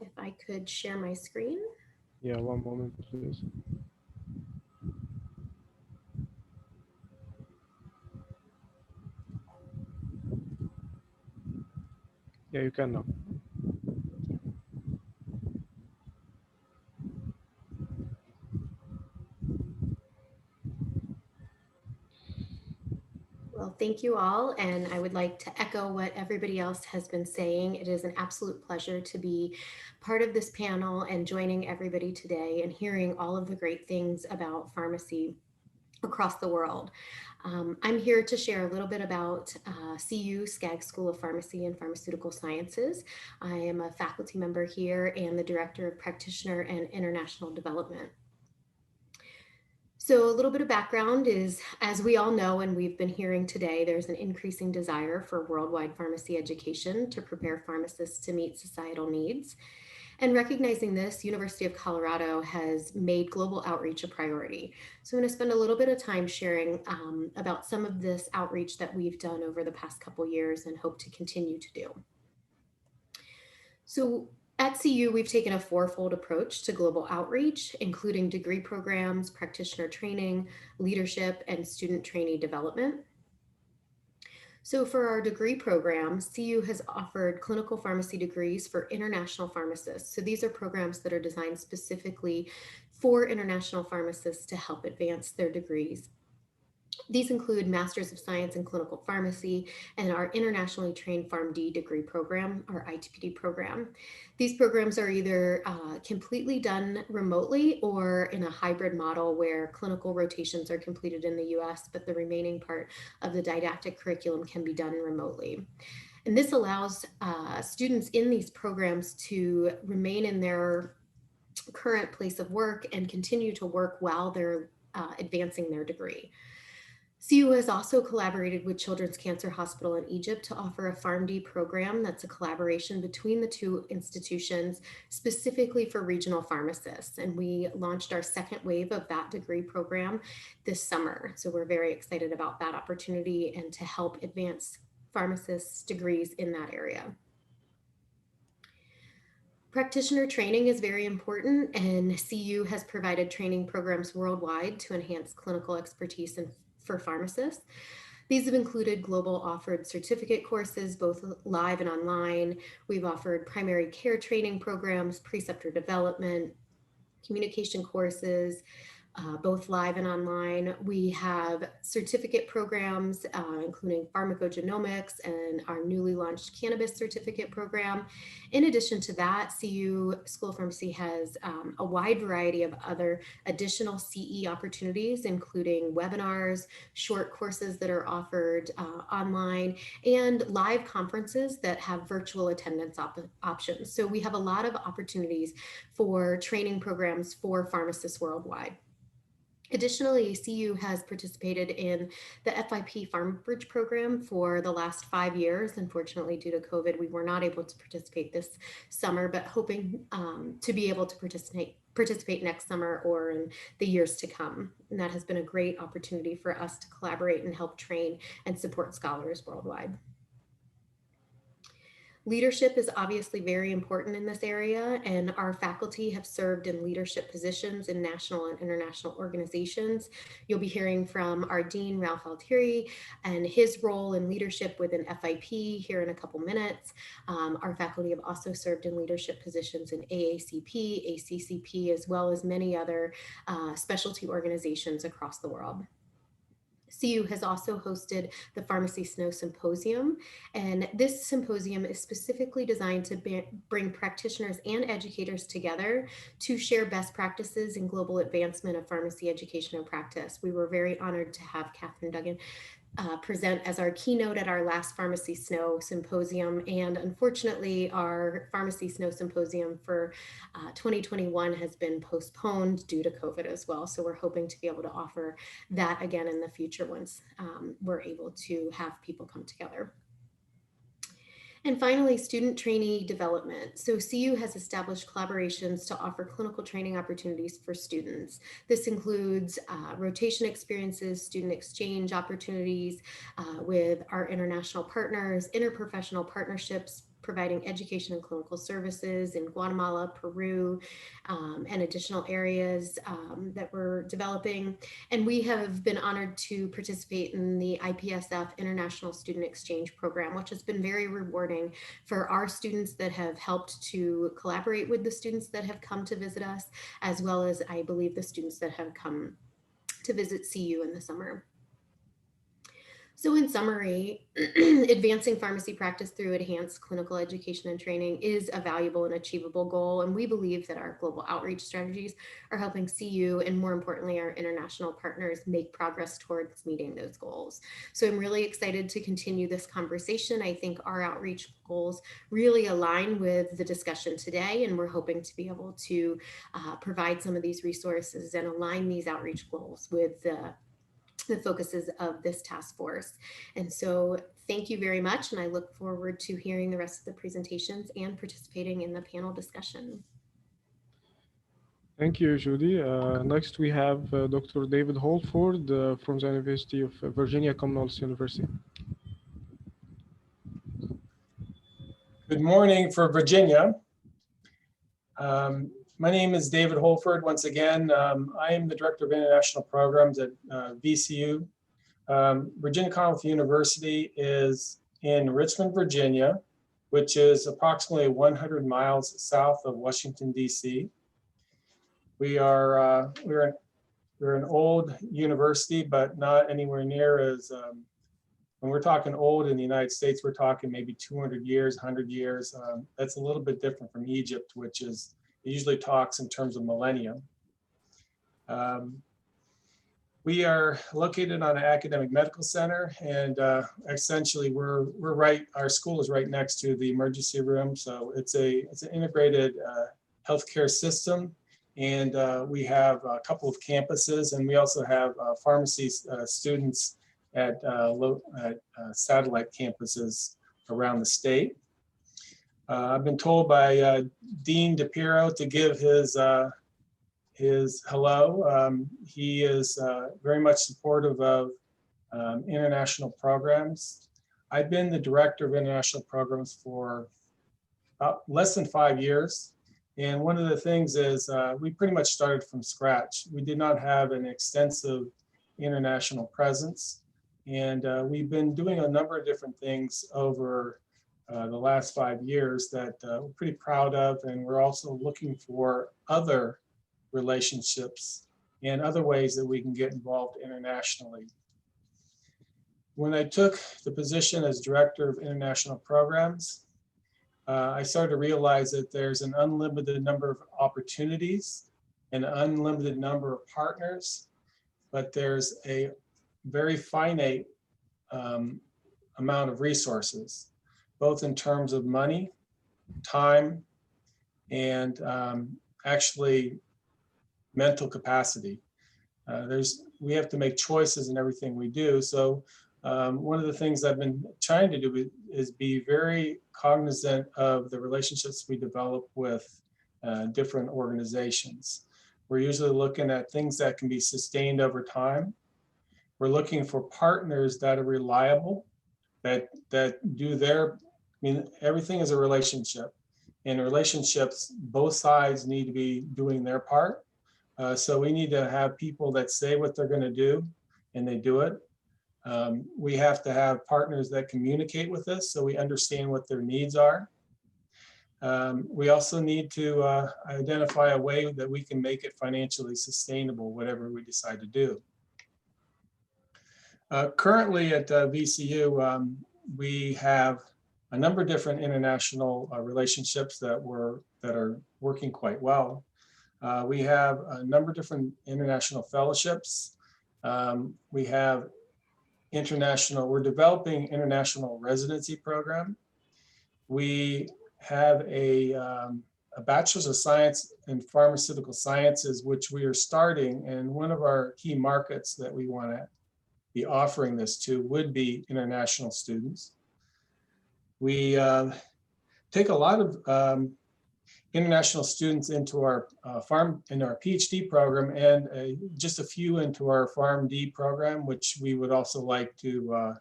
If I could share my screen. Yeah, one moment, please. Yeah, you can now. Well, thank you all, and I would like to echo what everybody else has been saying. It is an absolute pleasure to be part of this panel and joining everybody today and hearing all of the great things about pharmacy across the world. I'm here to share a little bit about CU, SCAG School of Pharmacy and Pharmaceutical Sciences. I am a faculty member here and the Director of Practitioner and International Development. So a little bit of background is, as we all know and we've been hearing today, there's an increasing desire for worldwide pharmacy education to prepare pharmacists to meet societal needs. And recognizing this, University of Colorado has made global outreach a priority. So I'm going to spend a little bit of time sharing about some of this outreach that we've done over the past couple years and hope to continue to do. So at CU, we've taken a fourfold approach to global outreach, including degree programs, practitioner training, leadership, and student trainee development. So for our degree program, CU has offered clinical pharmacy degrees for international pharmacists. So these are programs that are designed specifically for international pharmacists to help advance their degrees. These include Masters of Science in Clinical Pharmacy and our Internationally Trained PharmD degree program, our ITPD program. These programs are either completely done remotely or in a hybrid model where clinical rotations are completed in the US, but the remaining part of the didactic curriculum can be done remotely. And this allows students in these programs to remain in their current place of work and continue to work while they're advancing their degree. CU has also collaborated with Children's Cancer Hospital in Egypt to offer a PharmD program that's a collaboration between the two institutions specifically for regional pharmacists. And we launched our second wave of that degree program this summer. So we're very excited about that opportunity and to help advance pharmacists' degrees in that area. Practitioner training is very important, and CU has provided training programs worldwide to enhance clinical expertise for pharmacists. These have included global offered certificate courses, both live and online. We've offered primary care training programs, preceptor development, communication courses, both live and online. We have certificate programs, including pharmacogenomics and our newly launched cannabis certificate program. In addition to that, CU School of Pharmacy has a wide variety of other additional CE opportunities, including webinars, short courses that are offered online, and live conferences that have virtual attendance options. So we have a lot of opportunities for training programs for pharmacists worldwide. Additionally, CU has participated in the FIP PharmBridge program for the last 5 years. Unfortunately, due to COVID, we were not able to participate this summer, but hoping to be able to participate next summer or in the years to come. And that has been a great opportunity for us to collaborate and help train and support scholars worldwide. Leadership is obviously very important in this area, and our faculty have served in leadership positions in national and international organizations. You'll be hearing from our Dean, Ralph Altieri, and his role in leadership within FIP here in a couple minutes. Our faculty have also served in leadership positions in AACP, ACCP, as well as many other specialty organizations across the world. CU has also hosted the Pharmacy Snow Symposium, and this symposium is specifically designed to bring practitioners and educators together to share best practices in global advancement of pharmacy education and practice. We were very honored to have Catherine Duggan present as our keynote at our last Pharmacy Snow Symposium, and unfortunately our Pharmacy Snow Symposium for 2021 has been postponed due to COVID as well. So we're hoping to be able to offer that again in the future once we're able to have people come together. And finally, student trainee development. So CU has established collaborations to offer clinical training opportunities for students. This includes rotation experiences, student exchange opportunities with our international partners, interprofessional partnerships, providing education and clinical services in Guatemala, Peru, and additional areas that we're developing. And we have been honored to participate in the IPSF International Student Exchange Program, which has been very rewarding for our students that have helped to collaborate with the students that have come to visit us, as well as I believe the students that have come to visit CU in the summer. So in summary, advancing pharmacy practice through enhanced clinical education and training is a valuable and achievable goal. And we believe that our global outreach strategies are helping CU and more importantly, our international partners make progress towards meeting those goals. So I'm really excited to continue this conversation. I think our outreach goals really align with the discussion today, and we're hoping to be able to provide some of these resources and align these outreach goals with the focuses of this task force. And so thank you very much. And I look forward to hearing the rest of the presentations and participating in the panel discussion. Thank you, Judy. Next, we have Dr. David Holford from the University of Virginia, Commonwealth University. Good morning for Virginia. My name is David Holford. Once again, I am the Director of International Programs at VCU. Virginia Commonwealth University is in Richmond, Virginia, which is approximately 100 miles south of Washington, D.C. We're an old university, but not anywhere near as, when we're talking old in the United States, we're talking maybe 200 years, 100 years. That's a little bit different from Egypt, which is, it usually talks in terms of millennium. We are located on an academic medical center, and essentially we're right, our school is right next to the emergency room. So it's an integrated healthcare system. And we have a couple of campuses, and we also have pharmacy students at satellite campuses around the state. I've been told by Dean DePiero to give his hello. He is very much supportive of international programs. I've been the director of international programs for about less than 5 years. And one of the things is we pretty much started from scratch. We did not have an extensive international presence. And we've been doing a number of different things over the last 5 years that we're pretty proud of. And we're also looking for other relationships and other ways that we can get involved internationally. When I took the position as Director of International Programs, I started to realize that there's an unlimited number of opportunities, an unlimited number of partners, but there's a very finite amount of resources, both in terms of money, time, and actually mental capacity. We have to make choices in everything we do. So one of the things I've been trying to do is be very cognizant of the relationships we develop with different organizations. We're usually looking at things that can be sustained over time. We're looking for partners that are reliable, that do their, everything is a relationship. In relationships, both sides need to be doing their part. So we need to have people that say what they're going to do and they do it. We have to have partners that communicate with us so we understand what their needs are. We also need to identify a way that we can make it financially sustainable, whatever we decide to do. Currently at VCU, we have a number of different international relationships that are working quite well. We have a number of different international fellowships. We have we're developing international residency program. We have a Bachelor's of Science in Pharmaceutical Sciences, which we are starting, and one of our key markets that we want to be offering this to would be international students. We take a lot of international students into our PhD program, and just a few into our PharmD program, which we would also like to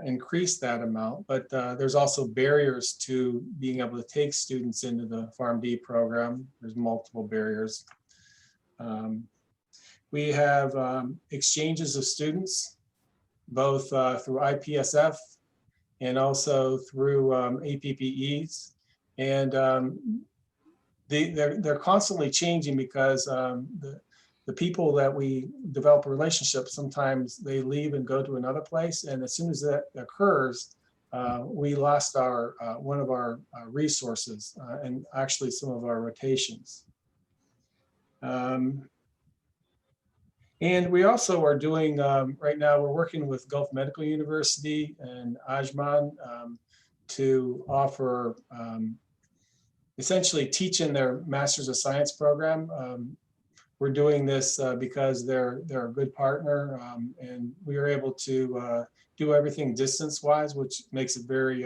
increase that amount. But there's also barriers to being able to take students into the PharmD program. There's multiple barriers. We have exchanges of students, both through IPSF and also through APPEs. And they're constantly changing because the people that we develop a relationship, sometimes they leave and go to another place. And as soon as that occurs, we lost one of our resources and actually some of our rotations. And we also are doing, right now, we're working with Gulf Medical University and Ajman to offer essentially teaching their Masters of Science program. We're doing this because they're a good partner, and we are able to do everything distance-wise, which makes it very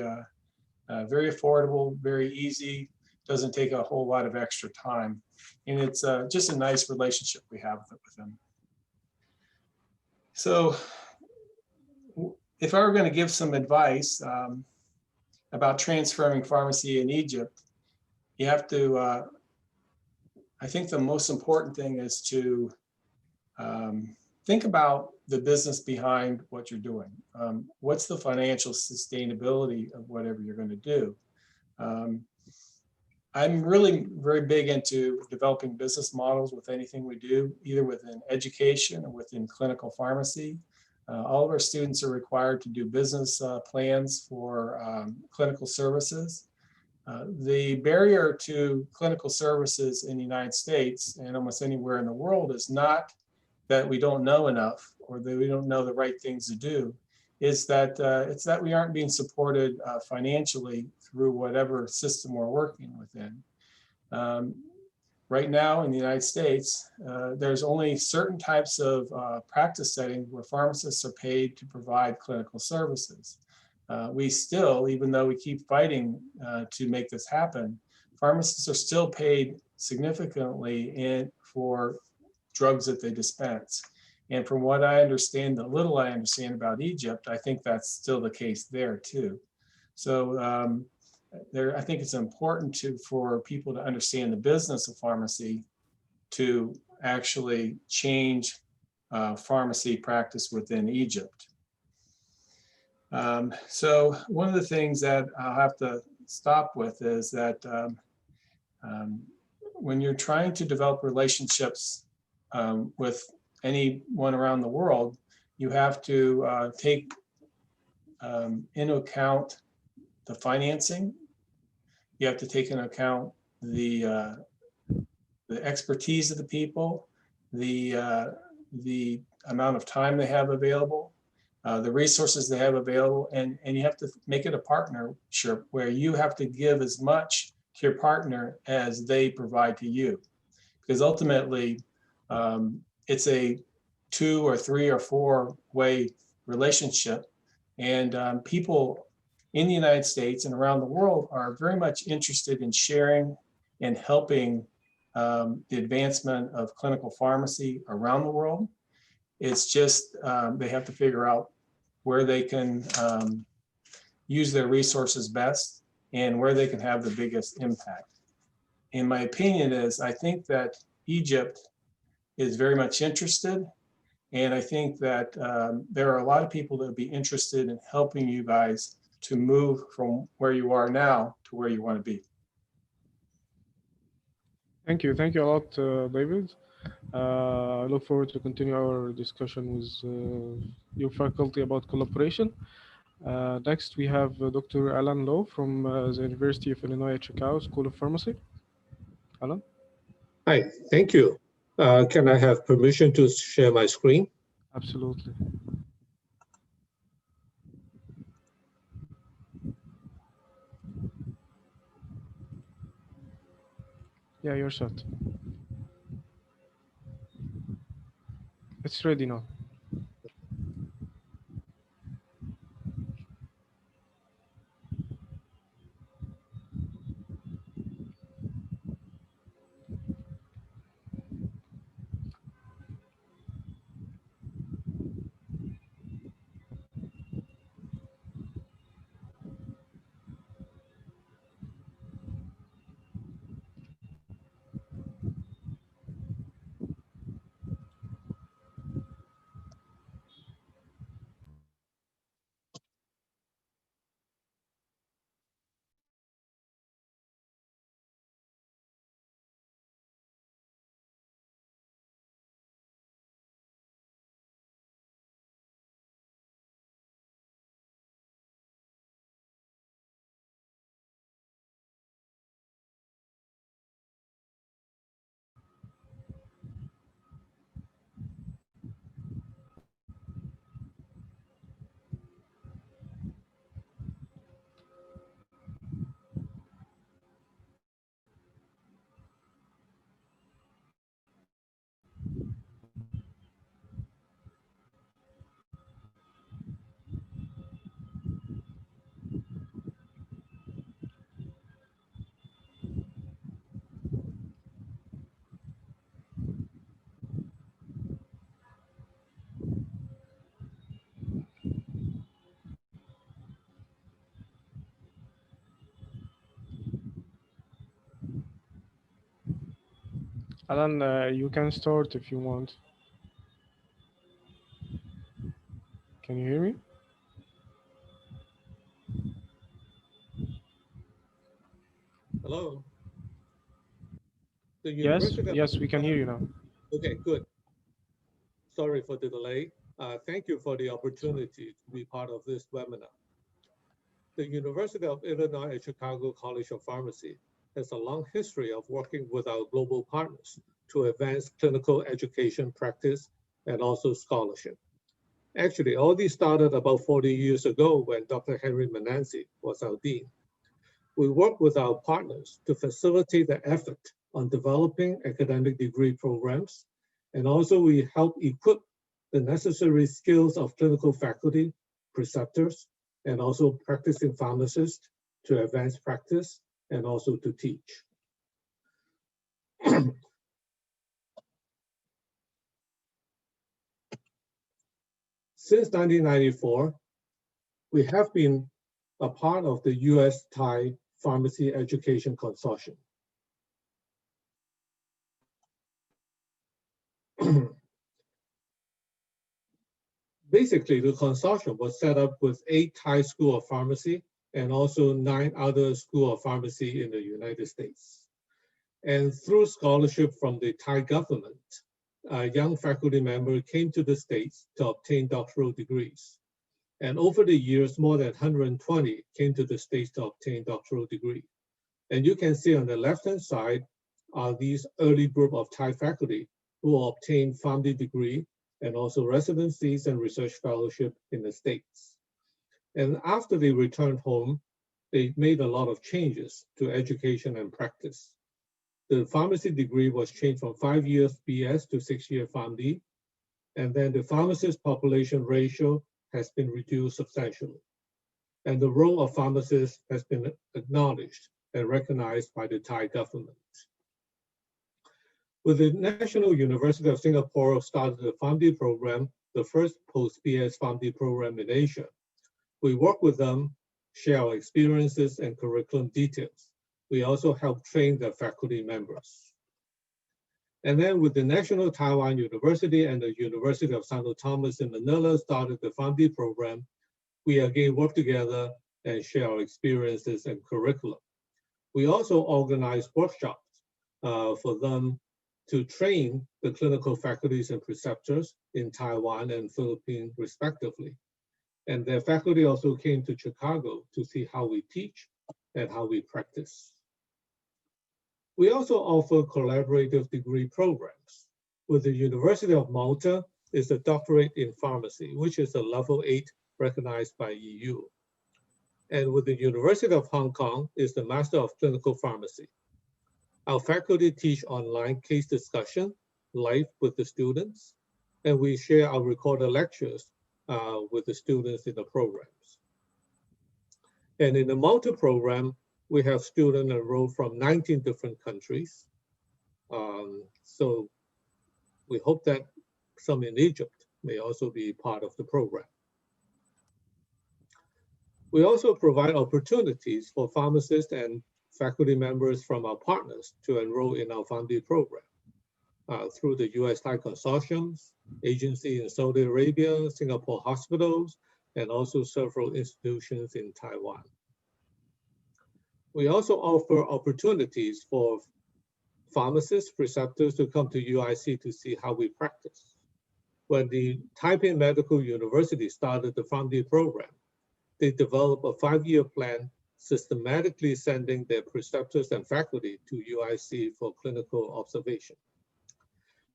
affordable, very easy, doesn't take a whole lot of extra time. And it's just a nice relationship we have with them. So if I were going to give some advice about transferring pharmacy in Egypt, you have to, I think the most important thing is to think about the business behind what you're doing. What's the financial sustainability of whatever you're going to do? I'm really very big into developing business models with anything we do, either within education or within clinical pharmacy. All of our students are required to do business plans for clinical services. The barrier to clinical services in the United States and almost anywhere in the world is not that we don't know enough or that we don't know the right things to do. It's that we aren't being supported financially through whatever system we're working within. Right now in the United States, there's only certain types of practice settings where pharmacists are paid to provide clinical services. We still, even though we keep fighting to make this happen, pharmacists are still paid significantly for drugs that they dispense. And from what I understand, the little I understand about Egypt, I think that's still the case there too. So I think it's important for people to understand the business of pharmacy to actually change pharmacy practice within Egypt. So one of the things that I'll have to stop with is that when you're trying to develop relationships with anyone around the world, you have to take into account the financing. You have to take into account the expertise of the people, the amount of time they have available, the resources they have available, and you have to make it a partnership where you have to give as much to your partner as they provide to you. Because ultimately, it's a 2 or 3 or 4 way relationship. And people in the United States and around the world are very much interested in sharing and helping the advancement of clinical pharmacy around the world. It's just they have to figure out where they can use their resources best and where they can have the biggest impact. And my opinion is, I think that Egypt is very much interested. And I think that there are a lot of people that would be interested in helping you guys to move from where you are now to where you want to be. Thank you a lot, David. I look forward to continue our discussion with your faculty about collaboration. Next, we have Dr. Alan Lowe from the University of Illinois at Chicago School of Pharmacy. Alan? Hi, thank you. Can I have permission to share my screen? Absolutely. Yeah, you're set. It's ready now. Alan, you can start if you want. Can you hear me? Hello? Yes, we can hear you now. Okay, good. Sorry for the delay. Thank you for the opportunity to be part of this webinar. The University of Illinois at Chicago College of Pharmacy has a long history of working with our global partners to advance clinical education practice and also scholarship. Actually, all these started about 40 years ago when Dr. Henry Menanzi was our dean. We work with our partners to facilitate the effort on developing academic degree programs, and also we help equip the necessary skills of clinical faculty, preceptors, and also practicing pharmacists to advance practice and also to teach. Since 1994, we have been a part of the US-Thai Pharmacy Education Consortium. Basically, the consortium was set up with 8 Thai School of Pharmacy and also 9 other School of Pharmacy in the United States. And through scholarship from the Thai government, young faculty members came to the States to obtain doctoral degrees. And over the years, more than 120 came to the States to obtain doctoral degree. And you can see on the left-hand side are these early group of Thai faculty who obtained PharmD degree and also residencies and research fellowship in the States. And after they returned home, they made a lot of changes to education and practice. The pharmacy degree was changed from 5 years BS to 6-year PharmD. And then the pharmacist population ratio has been reduced substantially. And the role of pharmacists has been acknowledged and recognized by the Thai government. With the National University of Singapore started the PharmD program, the first post-BS PharmD program in Asia. We work with them, share our experiences and curriculum details. We also help train their faculty members. And then with the National Taiwan University and the University of Santo Thomas in Manila started the PharmD program, we again work together and share our experiences and curriculum. We also organize workshops for them to train the clinical faculties and preceptors in Taiwan and Philippines respectively. And their faculty also came to Chicago to see how we teach and how we practice. We also offer collaborative degree programs. With the University of Malta is a doctorate in pharmacy, which is a level 8 recognized by EU. And with the University of Hong Kong is the Master of Clinical Pharmacy. Our faculty teach online case discussion, live with the students, and we share our recorded lectures with the students in the programs. And in the Malta program, we have students enrolled from 19 different countries. So we hope that some in Egypt may also be part of the program. We also provide opportunities for pharmacists and faculty members from our partners to enroll in our PharmD program through the US-Thai consortiums, agencies in Saudi Arabia, Singapore hospitals, and also several institutions in Taiwan. We also offer opportunities for pharmacists, preceptors to come to UIC to see how we practice. When the Taipei Medical University started the PharmD program, they developed a 5-year plan systematically sending their preceptors and faculty to UIC for clinical observation.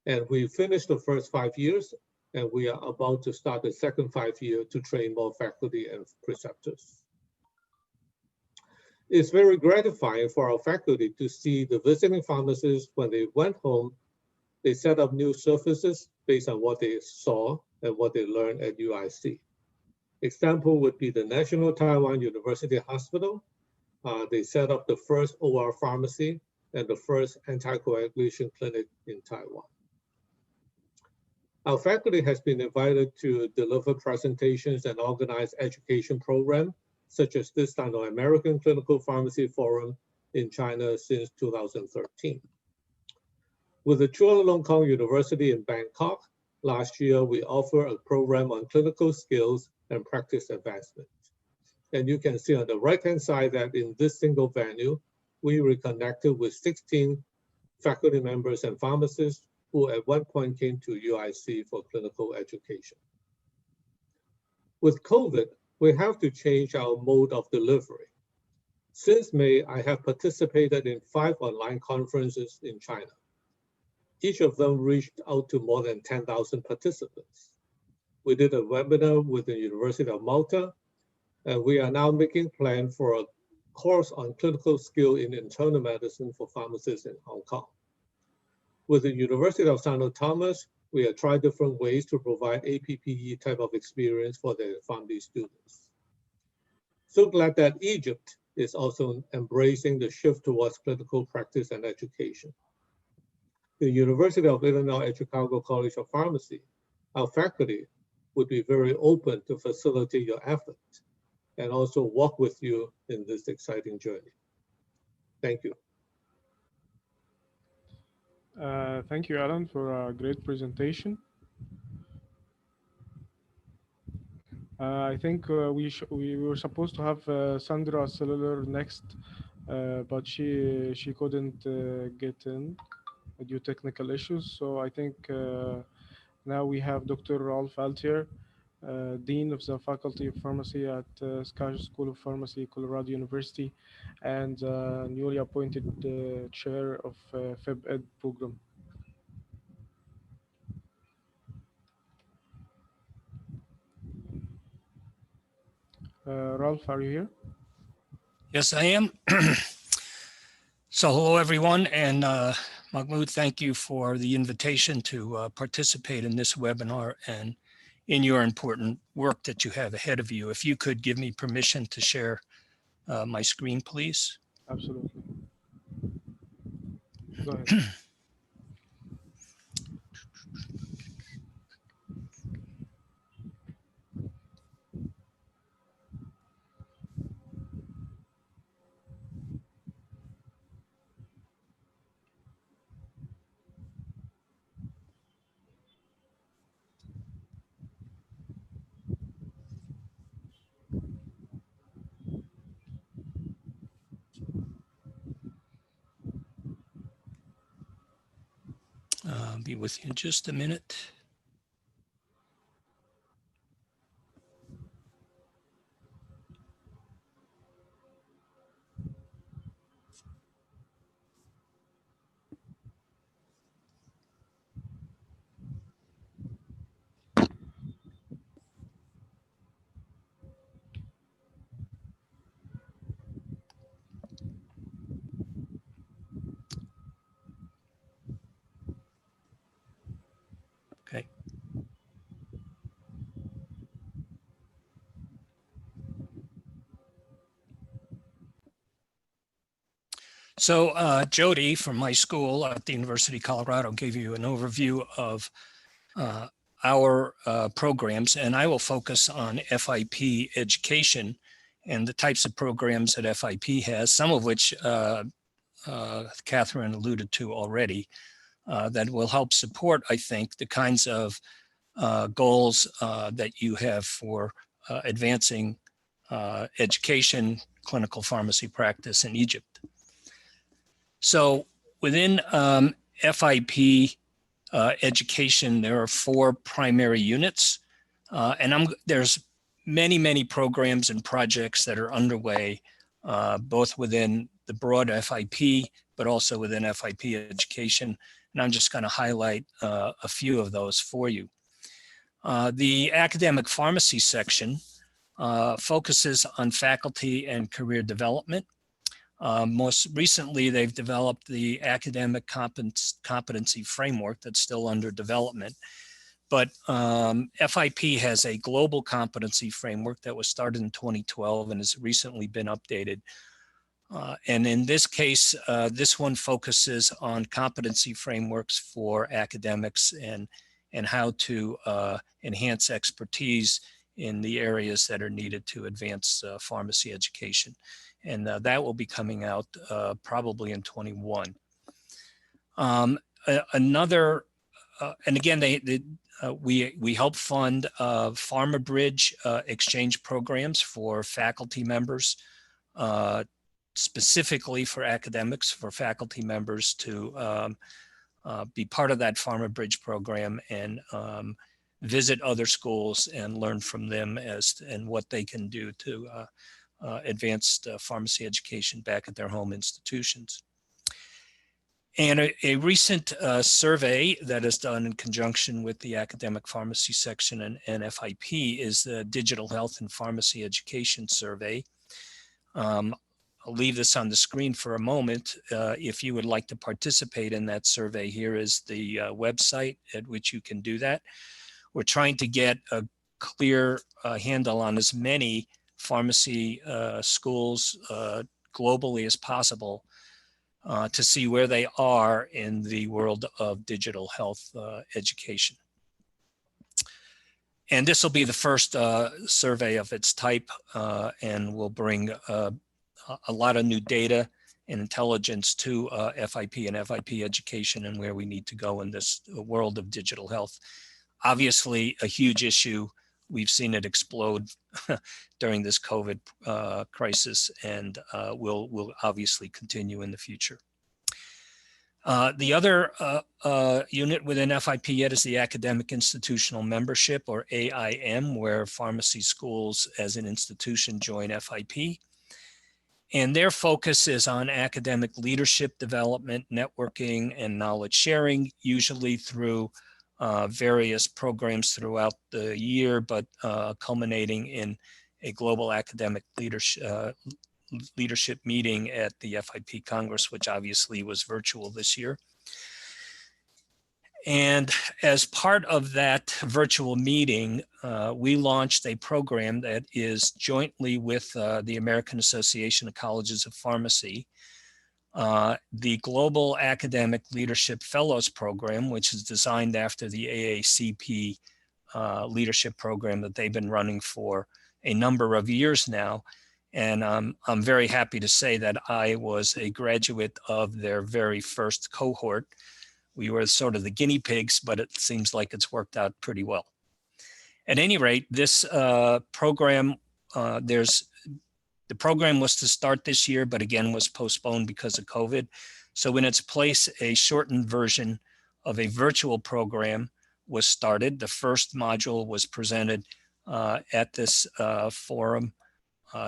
And we finished the first 5 years, and we are about to start the second 5 year to train more faculty and preceptors. It's very gratifying for our faculty to see the visiting pharmacists when they went home, they set up new services based on what they saw and what they learned at UIC. Example would be the National Taiwan University Hospital. They set up the first OR pharmacy and the first anticoagulation clinic in Taiwan. Our faculty has been invited to deliver presentations and organize education programs, such as this Sino-American Clinical Pharmacy Forum in China since 2013. With the Chulalongkorn University in Bangkok, last year we offered a program on clinical skills and practice advancement. And you can see on the right-hand side that in this single venue, we reconnected with 16 faculty members and pharmacists who at one point came to UIC for clinical education. With COVID, we have to change our mode of delivery. Since May, I have participated in 5 online conferences in China. Each of them reached out to more than 10,000 participants. We did a webinar with the University of Malta, and we are now making plans for a course on clinical skill in internal medicine for pharmacists in Hong Kong. With the University of Santo Thomas, we have tried different ways to provide APPE type of experience for the PharmD students. So glad that Egypt is also embracing the shift towards clinical practice and education. The University of Illinois at Chicago College of Pharmacy, our faculty would be very open to facilitate your efforts and also walk with you in this exciting journey. Thank you. Thank you, Alan, for a great presentation. I think we were supposed to have Sandra Cellular next, but she couldn't get in. due to technical issues. So I think now we have Dr. Rolf Altier, Dean of the Faculty of Pharmacy at Scottish School of Pharmacy, Colorado University, and newly appointed chair of FibEd program. Rolf, are you here? Yes, I am. So hello, everyone. And Mahmoud, thank you for the invitation to participate in this webinar and in your important work that you have ahead of you. If you could give me permission to share my screen, please. Absolutely. Go ahead. Be with you in just a minute. Okay. So Jody from my school at the University of Colorado gave you an overview of our programs, and I will focus on FIP education and the types of programs that FIP has, some of which Catherine alluded to already, that will help support, I think, the kinds of goals that you have for advancing education, clinical pharmacy practice in Egypt. So within FIP education, there are 4 primary units, and there's many programs and projects that are underway, both within the broad FIP, but also within FIP education. And I'm just going to highlight a few of those for you. The academic pharmacy section focuses on faculty and career development. Most recently, they've developed the academic competency framework that's still under development. But FIP has a global competency framework that was started in 2012 and has recently been updated. And in this case, this one focuses on competency frameworks for academics and how to enhance expertise in the areas that are needed to advance pharmacy education. And that will be coming out probably in 21. Another, and again, we help fund Pharma Bridge exchange programs for faculty members, specifically for academics, for faculty members to be part of that Pharma Bridge program and visit other schools and learn from them and what they can do to advanced pharmacy education back at their home institutions. And a recent survey that is done in conjunction with the academic pharmacy section and FIP is the Digital Health and Pharmacy Education Survey. I'll leave this on the screen for a moment. If you would like to participate in that survey, here is the website at which you can do that. We're trying to get a clear handle on as many pharmacy schools globally as possible to see where they are in the world of digital health education. And this will be the first survey of its type and will bring a lot of new data and intelligence to FIP and FIP education and where we need to go in this world of digital health. Obviously, a huge issue. We've seen it explode during this COVID crisis and will obviously continue in the future. The other unit within FIP yet is the Academic Institutional Membership, or AIM, where pharmacy schools as an institution join FIP. And their focus is on academic leadership development, networking, and knowledge sharing, usually through various programs throughout the year, but culminating in a global academic leadership meeting at the FIP Congress, which obviously was virtual this year. And as part of that virtual meeting, we launched a program that is jointly with the American Association of Colleges of Pharmacy, the Global Academic Leadership Fellows Program, which is designed after the AACP leadership program that they've been running for a number of years now. And I'm very happy to say that I was a graduate of their very first cohort. We were sort of the guinea pigs, but it seems like it's worked out pretty well. At any rate, this program, the program was to start this year, but again was postponed because of COVID. So in its place, a shortened version of a virtual program was started. The first module was presented at this forum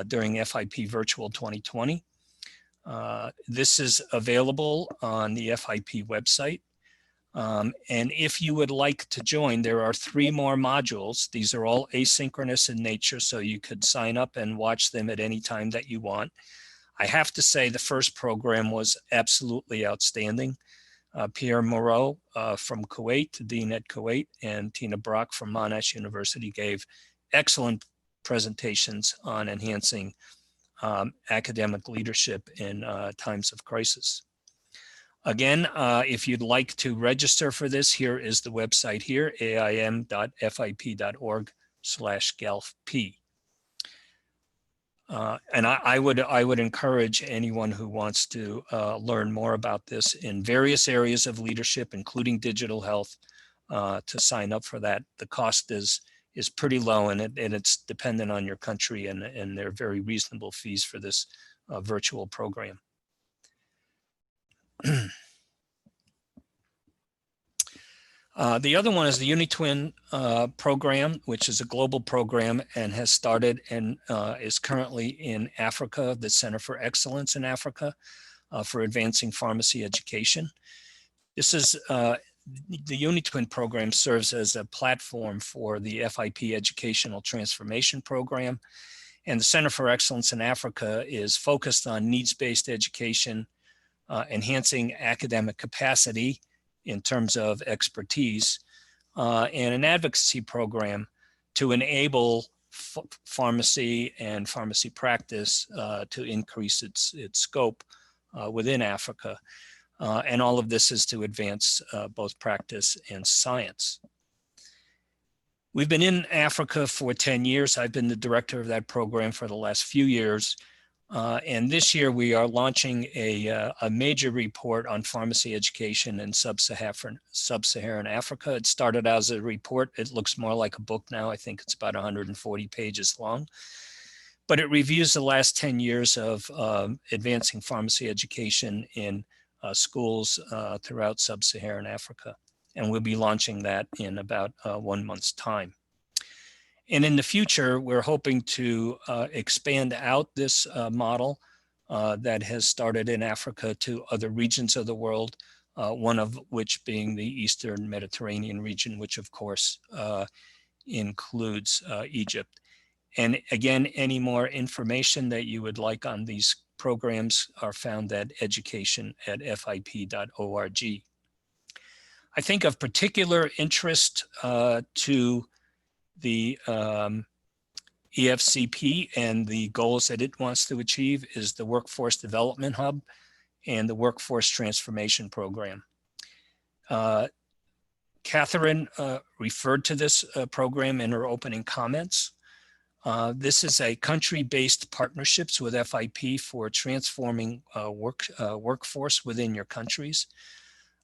during FIP Virtual 2020. This is available on the FIP website. And if you would like to join, there are 3 more modules. These are all asynchronous in nature, so you could sign up and watch them at any time that you want. I have to say the first program was absolutely outstanding. Pierre Moreau from Kuwait, Dean at Kuwait, and Tina Brock from Monash University gave excellent presentations on enhancing academic leadership in times of crisis. Again, if you'd like to register for this, here is the website here, aim.fip.org/GALFP. And I would encourage anyone who wants to learn more about this in various areas of leadership, including digital health, to sign up for that. The cost is pretty low, and it's dependent on your country, and they're very reasonable fees for this virtual program. The other one is the UniTwin program, which is a global program and has started and is currently in Africa, the Center for Excellence in Africa for Advancing Pharmacy Education. This is the UniTwin program serves as a platform for the FIP Educational Transformation Program. And the Center for Excellence in Africa is focused on needs-based education, enhancing academic capacity in terms of expertise, and an advocacy program to enable pharmacy and pharmacy practice to increase its scope within Africa. And all of this is to advance both practice and science. We've been in Africa for 10 years. I've been the director of that program for the last few years. And this year we are launching a major report on pharmacy education in sub-Saharan Africa. It started out as a report. It looks more like a book now. I think it's about 140 pages long. But it reviews the last 10 years of advancing pharmacy education in schools throughout sub-Saharan Africa. And we'll be launching that in about 1 month's time. And in the future, we're hoping to expand out this model that has started in Africa to other regions of the world, one of which being the Eastern Mediterranean region, which of course includes Egypt. And again, any more information that you would like on these programs are found at education@fip.org. I think of particular interest to the EFCP and the goals that it wants to achieve is the Workforce Development Hub and the Workforce Transformation Program. Catherine referred to this program in her opening comments. This is a country-based partnerships with FIP for transforming workforce within your countries.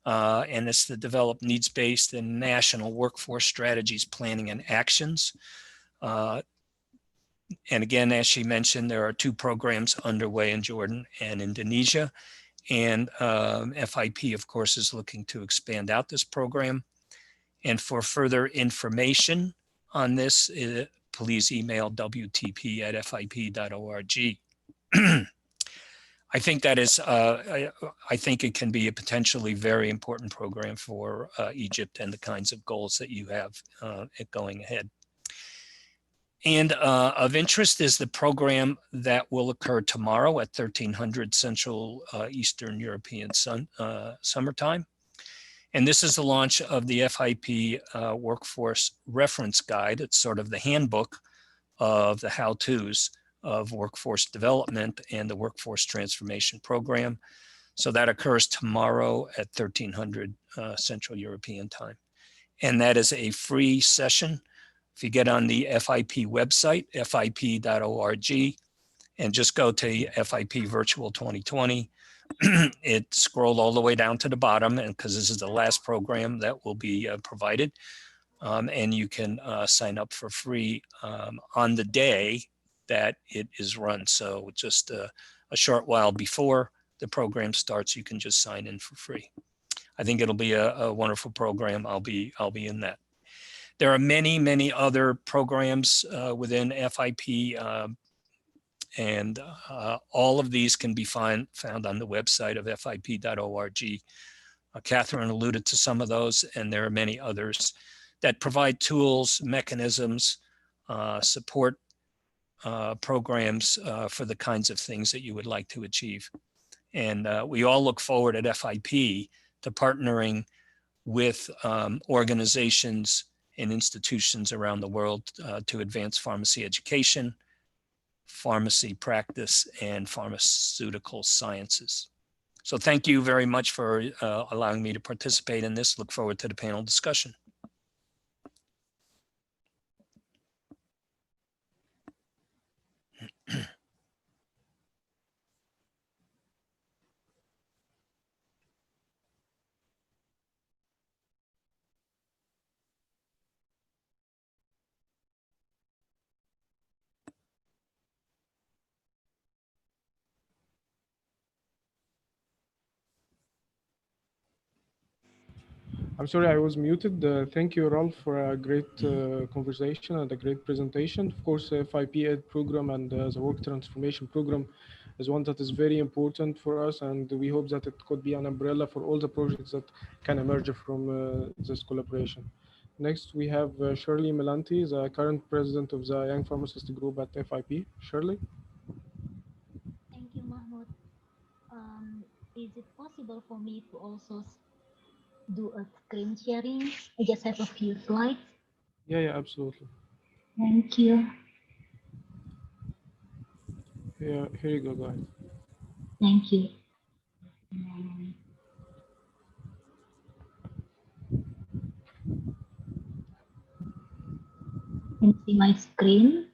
And it's to develop needs-based and national workforce strategies, planning, and actions. And again, as she mentioned, there are 2 programs underway in Jordan and Indonesia. And FIP, of course, is looking to expand out this program. And for further information on this, please email wtp@fip.org. I think that is, I think it can be a potentially very important program for Egypt and the kinds of goals that you have going ahead. And of interest is the program that will occur tomorrow at 1300 Central Eastern European Summertime. And this is the launch of the FIP Workforce Reference Guide. It's sort of the handbook of the how-tos of workforce development and the workforce transformation program. So that occurs tomorrow at 1300 Central European Time. And that is a free session. If you get on the FIP website, fip.org, and just go to FIP Virtual 2020, it scrolled all the way down to the bottom, and because this is the last program that will be provided, and you can sign up for free on the day that it is run. So just a short while before the program starts, you can just sign in for free. I think it'll be a wonderful program. I'll be in that. There are many, many other programs within FIP, and all of these can be found on the website of fip.org. Catherine alluded to some of those, and there are many others that provide tools, mechanisms, support programs for the kinds of things that you would like to achieve. And we all look forward at FIP to partnering with organizations and institutions around the world to advance pharmacy education, pharmacy practice, and pharmaceutical sciences. So thank you very much for allowing me to participate in this. Look forward to the panel discussion. I'm sorry, I was muted. Thank you, Ralph, for a great conversation and a great presentation. Of course, FIP Ed program and the work transformation program is one that is very important for us, and we hope that it could be an umbrella for all the projects that can emerge from this collaboration. Next, we have Shirley Melanti, the current president of the Young Pharmacist Group at FIP. Shirley? Thank you, Mahmoud. Is it possible for me to also do a screen sharing? I just have a few slides. Yeah, absolutely. Thank you. Yeah, here you go, guys. Thank you. Can you see my screen?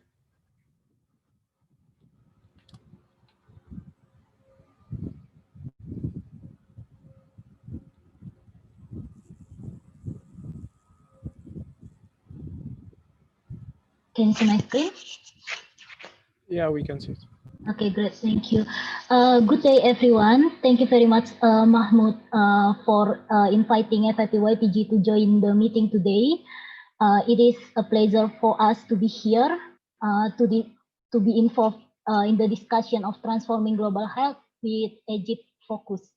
Can you see my screen? Yeah, we can see it. Okay, great. Thank you. Good day, everyone. Thank you very much, Mahmoud, for inviting FIP-YPG to join the meeting today. It is a pleasure for us to be here to be involved in the discussion of transforming global health with Egypt focus.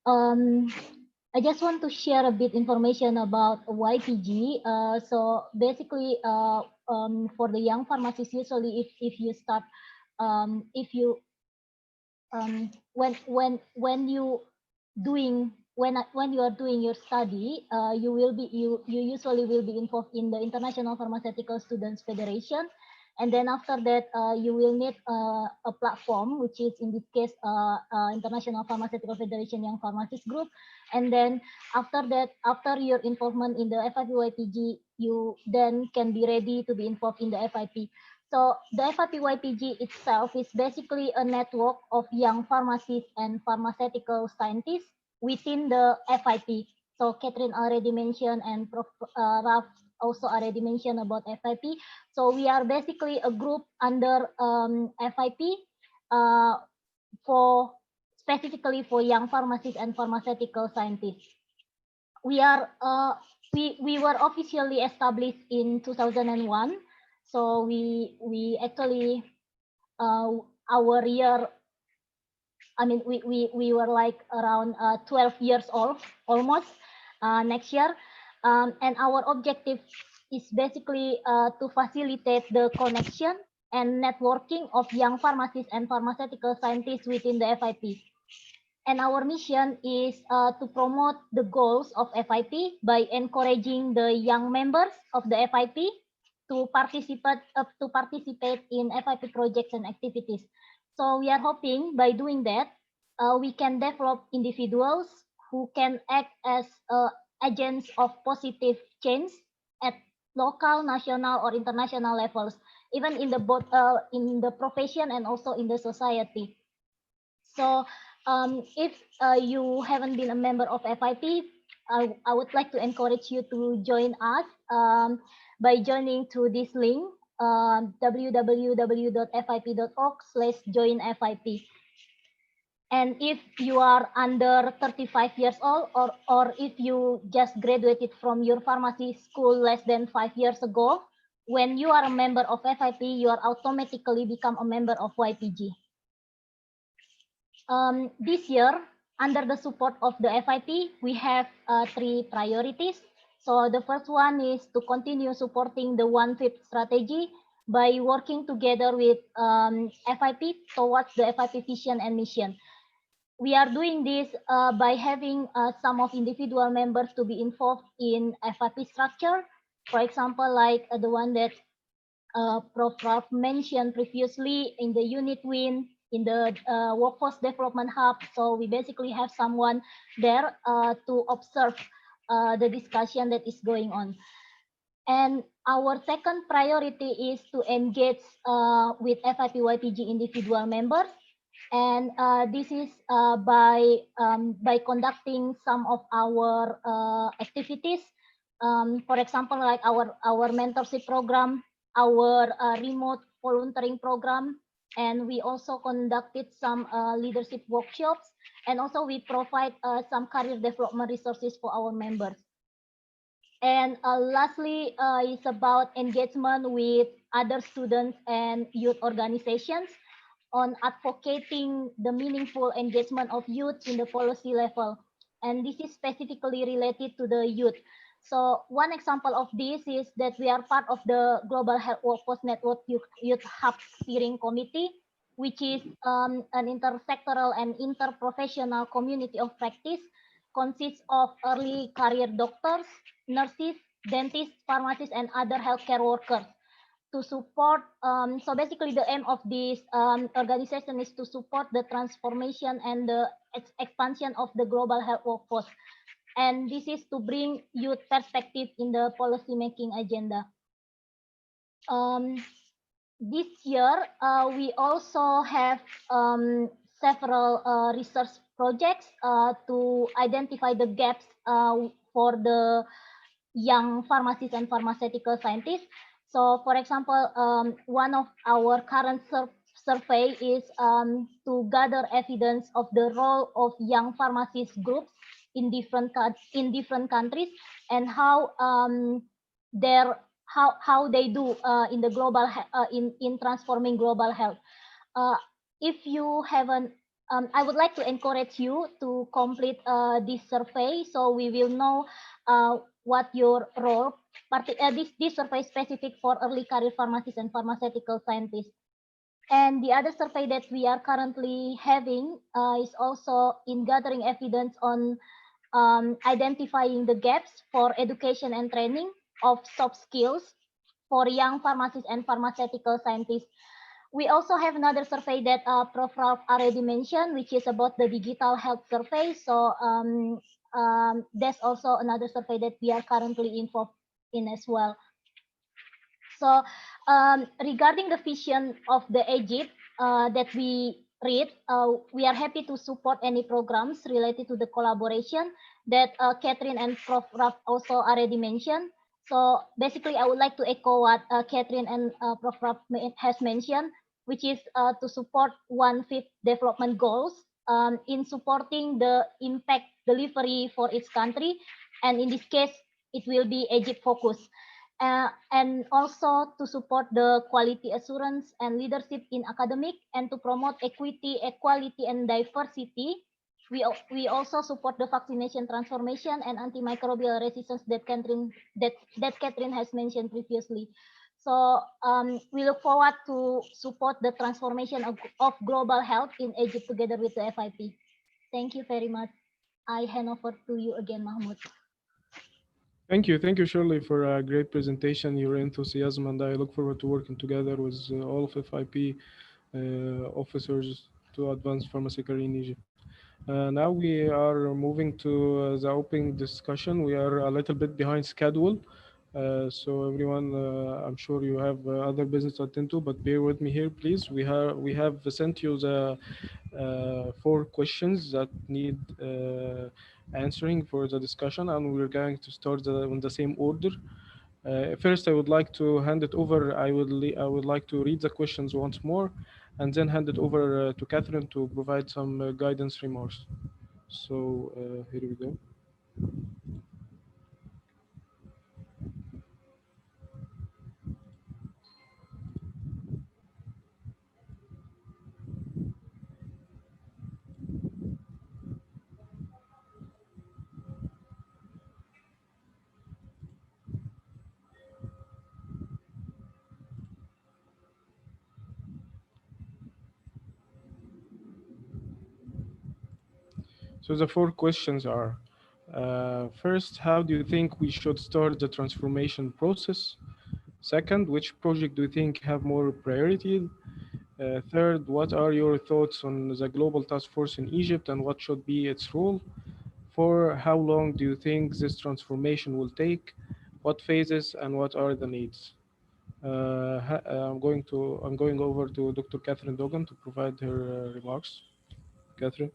I just want to share a bit information about YPG. So basically, for the young pharmacists, usually if you start, when you are doing your study, you usually will be involved in the International Pharmaceutical Students Federation. And then after that, you will need a platform, which is in this case, International Pharmaceutical Federation Young Pharmacist Group. And then after that, after your involvement in the FIP-YPG, you then can be ready to be involved in the FIP. So the FIP-YPG itself is basically a network of young pharmacists and pharmaceutical scientists within the FIP. So Catherine already mentioned, and Prof. Ralph also already mentioned about FIP. So we are basically a group under FIP for specifically for young pharmacists and pharmaceutical scientists. We are we were officially established in 2001, so we actually our year, I mean, we were like around 12 years old almost next year. And our objective is basically to facilitate the connection and networking of young pharmacists and pharmaceutical scientists within the FIP. And our mission is to promote the goals of FIP by encouraging the young members of the FIP to participate in FIP projects and activities. So we are hoping by doing that, we can develop individuals who can act as agents of positive change at local, national, or international levels, even in the both in the profession and also in the society. So if you haven't been a member of FIP, I would like to encourage you to join us by joining to this link, www.fip.org/joinFIP. And if you are under 35 years old, or if you just graduated from your pharmacy school less than 5 years ago, when you are a member of FIP, you are automatically become a member of YPG. This year, under the support of the FIP, we have 3 priorities. So the first one is to continue supporting the 1/5 strategy by working together with FIP towards the FIP vision and mission. We are doing this by having some of individual members to be involved in FIP structure. For example, like the one that Prof. Ralph mentioned previously in the unit win, in the workforce development hub. So we basically have someone there to observe the discussion that is going on. And our second priority is to engage with FIP YPG individual members. And this is by conducting some of our activities. For example, like our mentorship program, our remote volunteering program, and we also conducted some leadership workshops, and also we provide some career development resources for our members. And lastly, it's about engagement with other students and youth organizations on advocating the meaningful engagement of youth in the policy level. And this is specifically related to the youth. So one example of this is that we are part of the Global Health Workforce Network Youth Hub Steering Committee, which is an intersectoral and interprofessional community of practice, consists of early career doctors, nurses, dentists, pharmacists, and other healthcare workers to support. So basically the aim of this organization is to support the transformation and the expansion of the global health workforce. And this is to bring youth perspective in the policy making agenda. This year, we also have several research projects to identify the gaps for the young pharmacists and pharmaceutical scientists. So, for example, one of our current survey is to gather evidence of the role of young pharmacist groups in different countries and how how they do in the global in transforming global health. If you haven't, I would like to encourage you to complete this survey so we will know what your role. This survey is specific for early career pharmacists and pharmaceutical scientists. And the other survey that we are currently having is also in gathering evidence on identifying the gaps for education and training of soft skills for young pharmacists and pharmaceutical scientists. We also have another survey that Prof. Ralph already mentioned, which is about the digital health survey. So there's also another survey that we are currently involved in as well. So regarding the vision of the Egypt that we read, we are happy to support any programs related to the collaboration that Catherine and Prof. Ralph also already mentioned. So basically, I would like to echo what Catherine and Prof. Ralph has mentioned, which is to support 1/5 development goals in supporting the impact delivery for each country. And in this case, it will be Egypt focused. And also to support the quality assurance and leadership in academic and to promote equity, equality, and diversity. We also support the vaccination transformation and antimicrobial resistance that Catherine has mentioned previously. So we look forward to support the transformation of global health in Egypt together with the FIP. Thank you very much. I hand over to you again, Mahmoud. Thank you, Shirley, for a great presentation, your enthusiasm, and I look forward to working together with all of FIP officers to advance pharmacy career in Egypt. Now we are moving to the opening discussion. We are a little bit behind schedule. So everyone, I'm sure you have other business to attend to, but bear with me here, please. We have sent you the 4 questions that need answering for the discussion, and we're going to start in the same order. First, I would like to hand it over. I would like to read the questions once more, and then hand it over to Catherine to provide some guidance remarks. So here we go. So the 4 questions are, first, how do you think we should start the transformation process? Second, which project do you think have more priority? Third, what are your thoughts on the global task force in Egypt and what should be its role? 4, how long do you think this transformation will take? What phases and what are the needs? I'm going over to Dr. Catherine Dogan to provide her remarks. Catherine.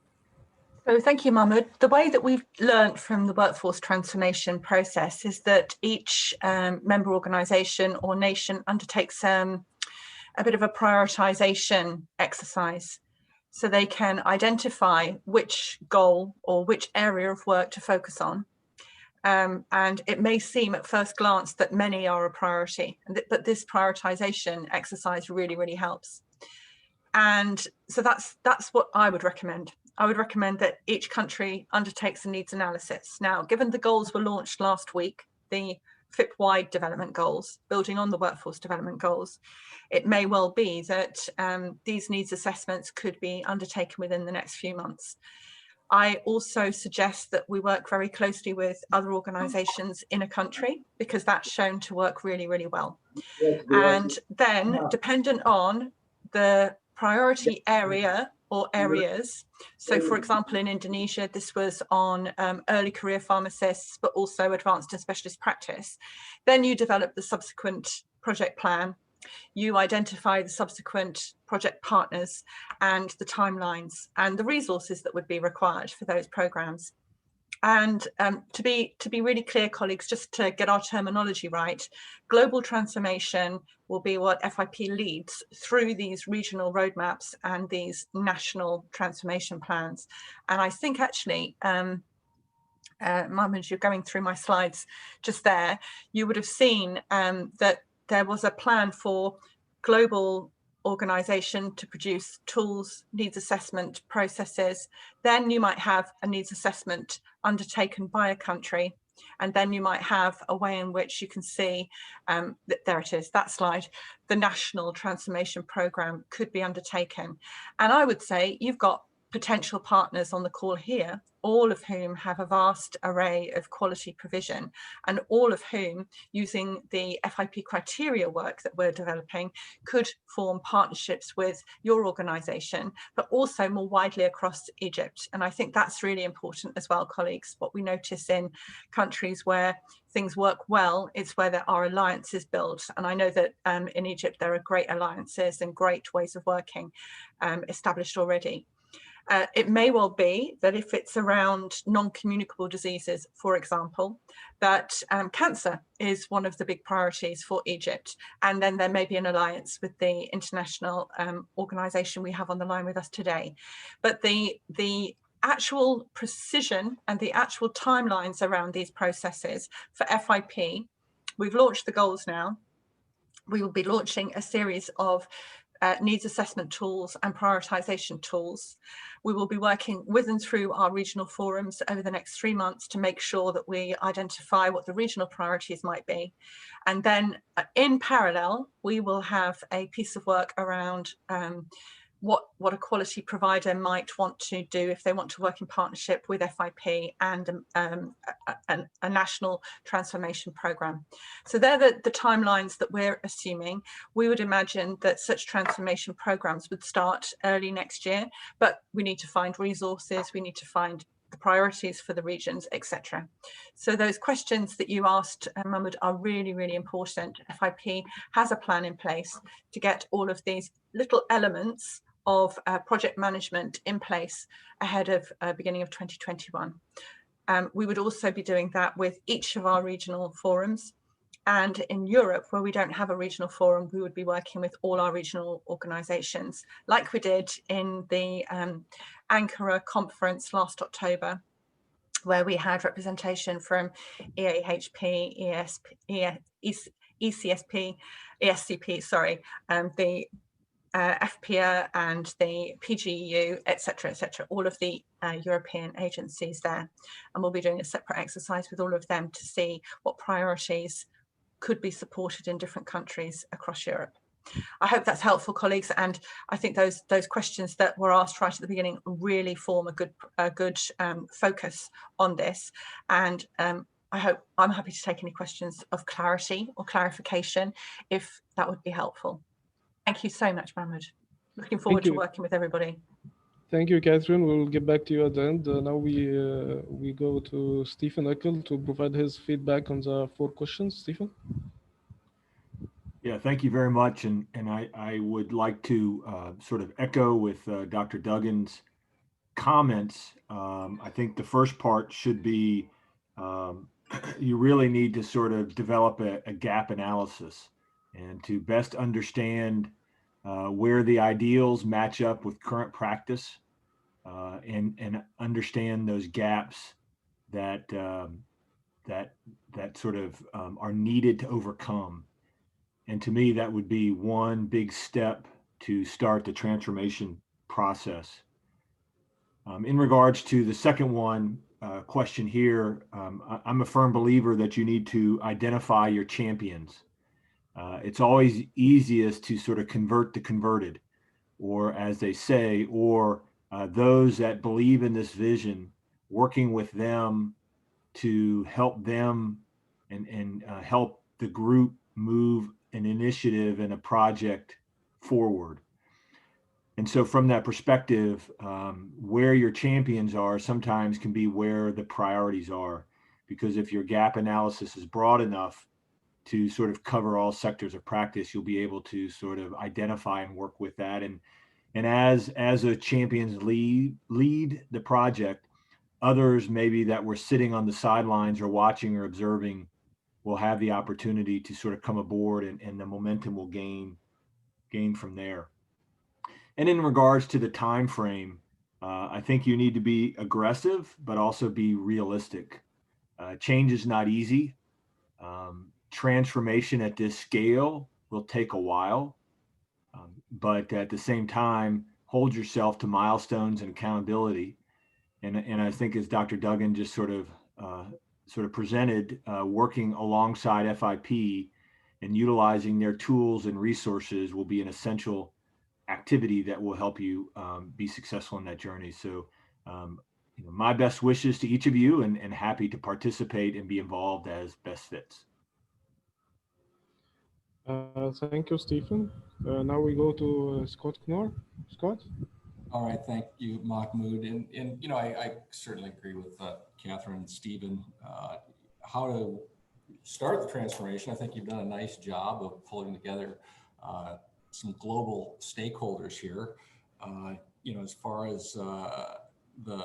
So thank you, Mahmoud. The way that we've learned from the workforce transformation process is that each member organisation or nation undertakes a bit of a prioritisation exercise. So they can identify which goal or which area of work to focus on. And it may seem at first glance that many are a priority, but this prioritisation exercise really, really helps. And so that's what I would recommend. I would recommend that each country undertakes a needs analysis. Now, given the goals were launched last week, the FIP-wide development goals, building on the workforce development goals, it may well be that these needs assessments could be undertaken within the next few months. I also suggest that we work very closely with other organisations in a country because that's shown to work really, really well. And then, dependent on the priority area or areas. So for example, in Indonesia, this was on early career pharmacists, but also advanced and specialist practice. Then you develop the subsequent project plan. You identify the subsequent project partners and the timelines and the resources that would be required for those programs. And to be really clear, colleagues, just to get our terminology right, global transformation will be what FIP leads through these regional roadmaps and these national transformation plans. And I think actually, Mahmoud, you're going through my slides just there, you would have seen that there was a plan for global organisation to produce tools, needs assessment processes. Then you might have a needs assessment undertaken by a country. And then you might have a way in which you can see, there it is, that slide, the national transformation programme could be undertaken. And I would say you've got potential partners on the call here, all of whom have a vast array of quality provision and all of whom, using the FIP criteria work that we're developing, could form partnerships with your organisation, but also more widely across Egypt. And I think that's really important as well, colleagues. What we notice in countries where things work well, it's where there are alliances built. And I know that in Egypt, there are great alliances and great ways of working established already. It may well be that if it's around non-communicable diseases, for example, that cancer is one of the big priorities for Egypt. And then there may be an alliance with the international organization we have on the line with us today. But the actual precision and the actual timelines around these processes for FIP, we've launched the goals now. We will be launching a series of needs assessment tools and prioritization tools. We will be working with and through our regional forums over the next 3 months to make sure that we identify what the regional priorities might be. And then in parallel, we will have a piece of work around what a quality provider might want to do if they want to work in partnership with FIP and a national transformation program. So they're the timelines that we're assuming. We would imagine that such transformation programs would start early next year, but we need to find resources, we need to find the priorities for the regions, etc. So those questions that you asked, Mahmoud, are really, really important. FIP has a plan in place to get all of these little elements of project management in place ahead of beginning of 2021. We would also be doing that with each of our regional forums. And in Europe, where we don't have a regional forum, we would be working with all our regional organizations, like we did in the Ankara conference last October, where we had representation from EAHP, ECSP, ESCP, sorry, the FPA and the PGEU, etc., all of the European agencies there. And we'll be doing a separate exercise with all of them to see what priorities could be supported in different countries across Europe. I hope that's helpful, colleagues, and I think those questions that were asked right at the beginning really form a good focus on this. And I'm happy to take any questions of clarity or clarification if that would be helpful. Thank you so much, Mahmoud. Looking forward to working with everybody. Thank you, Catherine. We'll get back to you at the end. Now we go to Stephen Eckel to provide his feedback on the 4 questions. Stephen? Yeah, thank you very much. And I would like to sort of echo with Dr. Duggan's comments. I think the first part should be you really need to sort of develop a gap analysis and to best understand where the ideals match up with current practice and understand those gaps that that sort of are needed to overcome. And to me, that would be one big step to start the transformation process. In regards to the second one question here, I'm a firm believer that you need to identify your champions. It's always easiest to sort of convert the converted, or as they say, or those that believe in this vision, working with them to help them and help the group move an initiative and a project forward. And so from that perspective, where your champions are sometimes can be where the priorities are, because if your gap analysis is broad enough to sort of cover all sectors of practice, you'll be able to sort of identify and work with that. And as a champions lead the project, others maybe that were sitting on the sidelines or watching or observing will have the opportunity to sort of come aboard, and the momentum will gain from there. And in regards to the time frame, I think you need to be aggressive, but also be realistic. Change is not easy. Transformation at this scale will take a while, but at the same time, hold yourself to milestones and accountability. And I think as Dr. Duggan just sort of presented, working alongside FIP and utilizing their tools and resources will be an essential activity that will help you be successful in that journey. So my best wishes to each of you, and happy to participate and be involved as best fits. Thank you, Stephen. Now we go to Scott Knorr. Scott? All right, thank you, Mahmoud. And you know, I certainly agree with Catherine and Stephen. How to start the transformation, I think you've done a nice job of pulling together some global stakeholders here. as far as the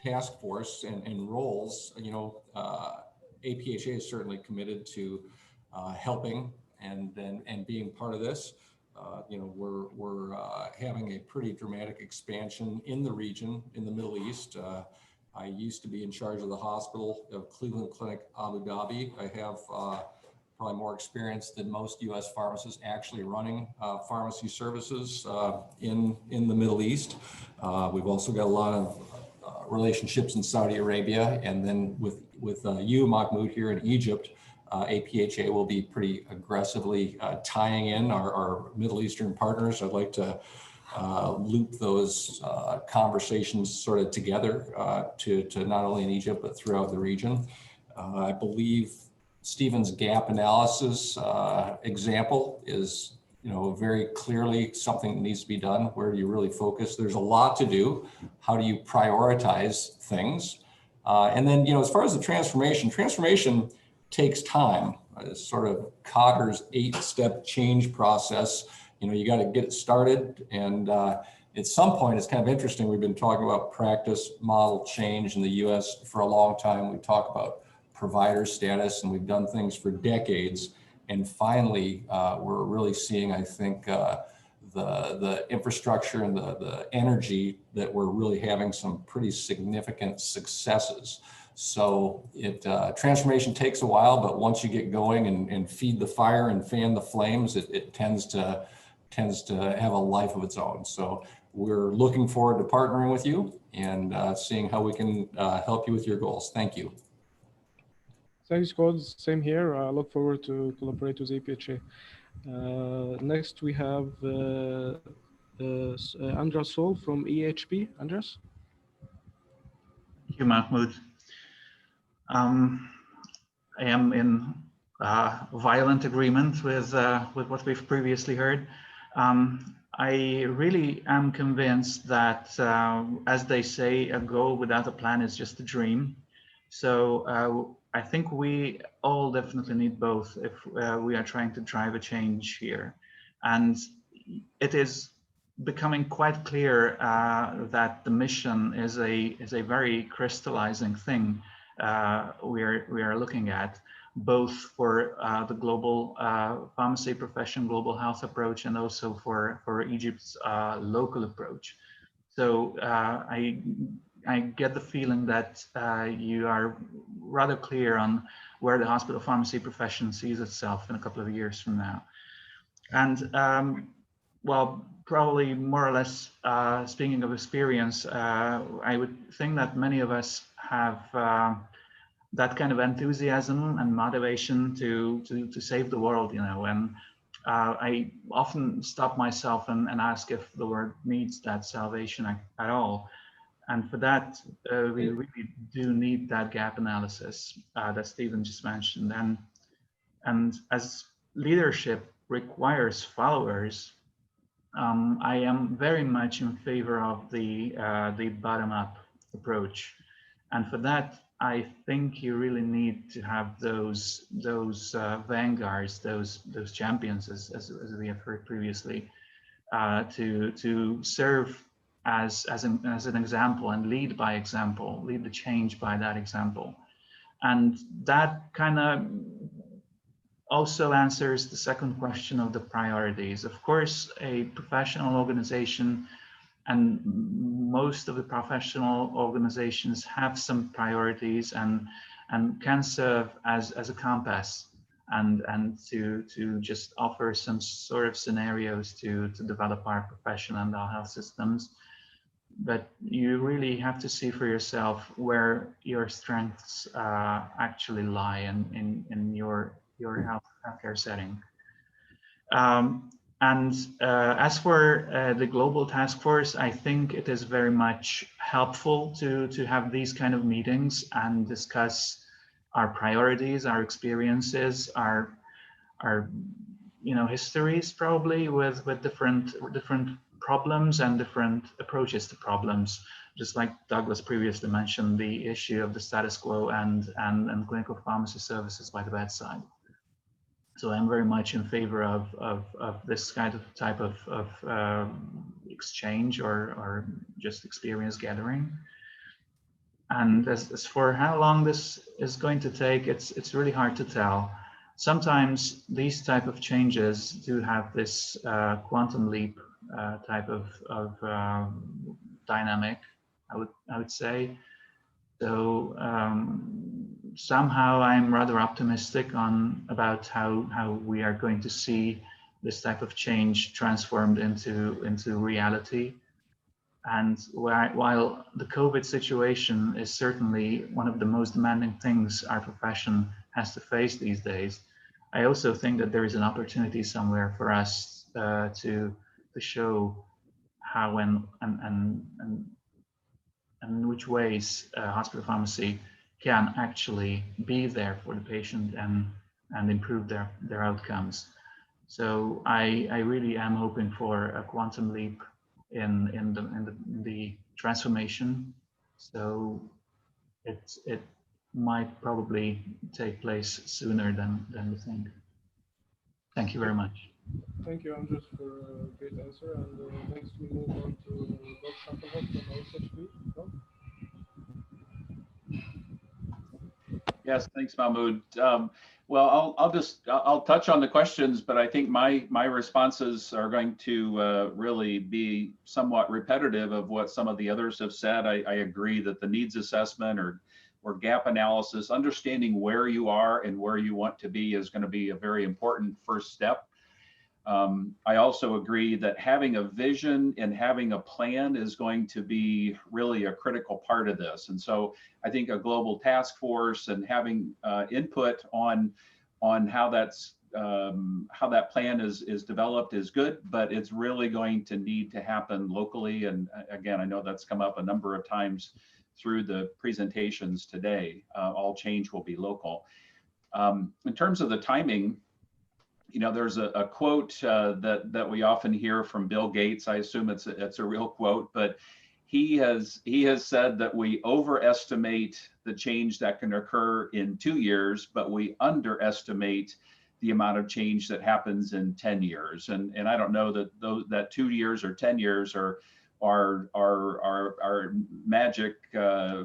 task force and roles, APHA is certainly committed to helping and being part of this. We're having a pretty dramatic expansion in the region, in the Middle East. I used to be in charge of the hospital of Cleveland Clinic, Abu Dhabi. I have probably more experience than most U.S. pharmacists actually running pharmacy services in the Middle East. We've also got a lot of relationships in Saudi Arabia, and then with you, Mahmoud, here in Egypt, APHA will be pretty aggressively tying in our Middle Eastern partners. I'd like to loop those conversations sort of together to not only in Egypt, but throughout the region. I believe Stephen's gap analysis example is, very clearly something that needs to be done. Where do you really focus? There's a lot to do. How do you prioritize things? And then, as far as the transformation takes time. It's sort of Cotter's 8-step change process. You got to get it started. And at some point, it's kind of interesting. We've been talking about practice model change in the US for a long time. We talk about provider status, and we've done things for decades. And finally, we're really seeing, I think, the infrastructure and the energy that we're really having some pretty significant successes. So transformation takes a while, but once you get going and feed the fire and fan the flames, it tends to have a life of its own. So we're looking forward to partnering with you and seeing how we can help you with your goals. Thank you. Thanks, Scott. Same here. I look forward to collaborate with APHA. Next, we have Andras Sol from EHP. Andras? Thank you, Mahmoud. I am in violent agreement with what we've previously heard. I really am convinced that, as they say, a goal without a plan is just a dream. So I think we all definitely need both if we are trying to drive a change here. And it is becoming quite clear that the mission is a very crystallizing thing we are looking at, both for the global pharmacy profession, global health approach, and also for Egypt's local approach. So I get the feeling that you are rather clear on where the hospital pharmacy profession sees itself in a couple of years from now. And well, probably more or less, speaking of experience, I would think that many of us have that kind of enthusiasm and motivation to save the world, and I often stop myself and ask if the world needs that salvation at all. And for that, we really do need that gap analysis that Stephen just mentioned. And as leadership requires followers, I am very much in favor of the bottom-up approach. And for that, I think you really need to have those vanguards, those champions, as we have heard previously, to serve as an example and lead by example, lead the change by that example. And that kind of also answers the second question of the priorities. Of course, a professional organization, and most of the professional organizations have some priorities and can serve as a compass and to just offer some sort of scenarios to develop our profession and our health systems. But you really have to see for yourself where your strengths actually lie in your healthcare setting. As for the global task force, I think it is very much helpful to have these kind of meetings and discuss our priorities, our experiences, our histories probably with different problems and different approaches to problems. Just like Douglas previously mentioned, the issue of the status quo and clinical pharmacy services by the bedside. So I'm very much in favor of this kind of type of exchange or just experience gathering. And as for how long this is going to take, it's really hard to tell. Sometimes these type of changes do have this quantum leap type of dynamic, I would say. So somehow I'm rather optimistic about how we are going to see this type of change transformed into reality. And while the COVID situation is certainly one of the most demanding things our profession has to face these days, I also think that there is an opportunity somewhere for us to show how and in which ways hospital pharmacy can actually be there for the patient and improve their outcomes. So I really am hoping for a quantum leap in the transformation. So it might probably take place sooner than we think. Thank you very much. Thank you, Andres, for a great answer. And next we move on to Dr. Shakalhov from ISHB. Yes, thanks, Mahmoud. Well, I'll touch on the questions, but I think my responses are going to really be somewhat repetitive of what some of the others have said. I agree that the needs assessment or gap analysis, understanding where you are and where you want to be is going to be a very important first step. I also agree that having a vision and having a plan is going to be really a critical part of this. And so I think a global task force and having input on how that plan is developed is good, but it's really going to need to happen locally. And again, I know that's come up a number of times through the presentations today. All change will be local. In terms of the timing, you know, there's a quote that we often hear from Bill Gates. I assume it's a real quote, but he has said that we overestimate the change that can occur in 2 years, but we underestimate the amount of change that happens in 10 years. And I don't know that 2 years or 10 years are magic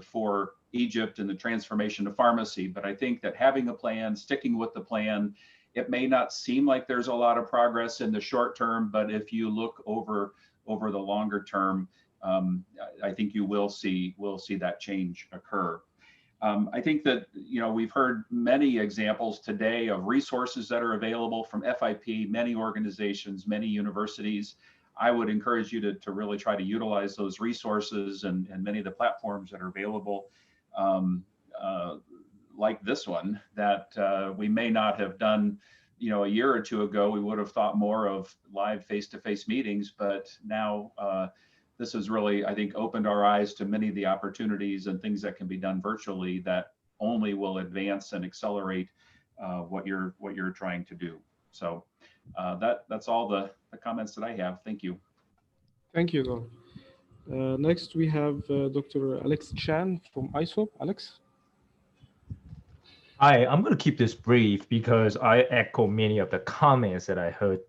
for Egypt and the transformation of pharmacy, but I think that having a plan, sticking with the plan, it may not seem like there's a lot of progress in the short term, but if you look over the longer term, I think you will see that change occur. I think that, you know, we've heard many examples today of resources that are available from FIP, many organizations, many universities. I would encourage you to really try to utilize those resources and many of the platforms that are available, like this one, that we may not have done, you know, a year or two ago. We would have thought more of live face-to-face meetings, but now this has really, I think, opened our eyes to many of the opportunities and things that can be done virtually that only will advance and accelerate what you're trying to do. So that's all the comments that I have. Thank you. Thank you, Don. Next, we have Dr. Alex Chan from ISOP. Alex? Hi, I'm going to keep this brief because I echo many of the comments that I heard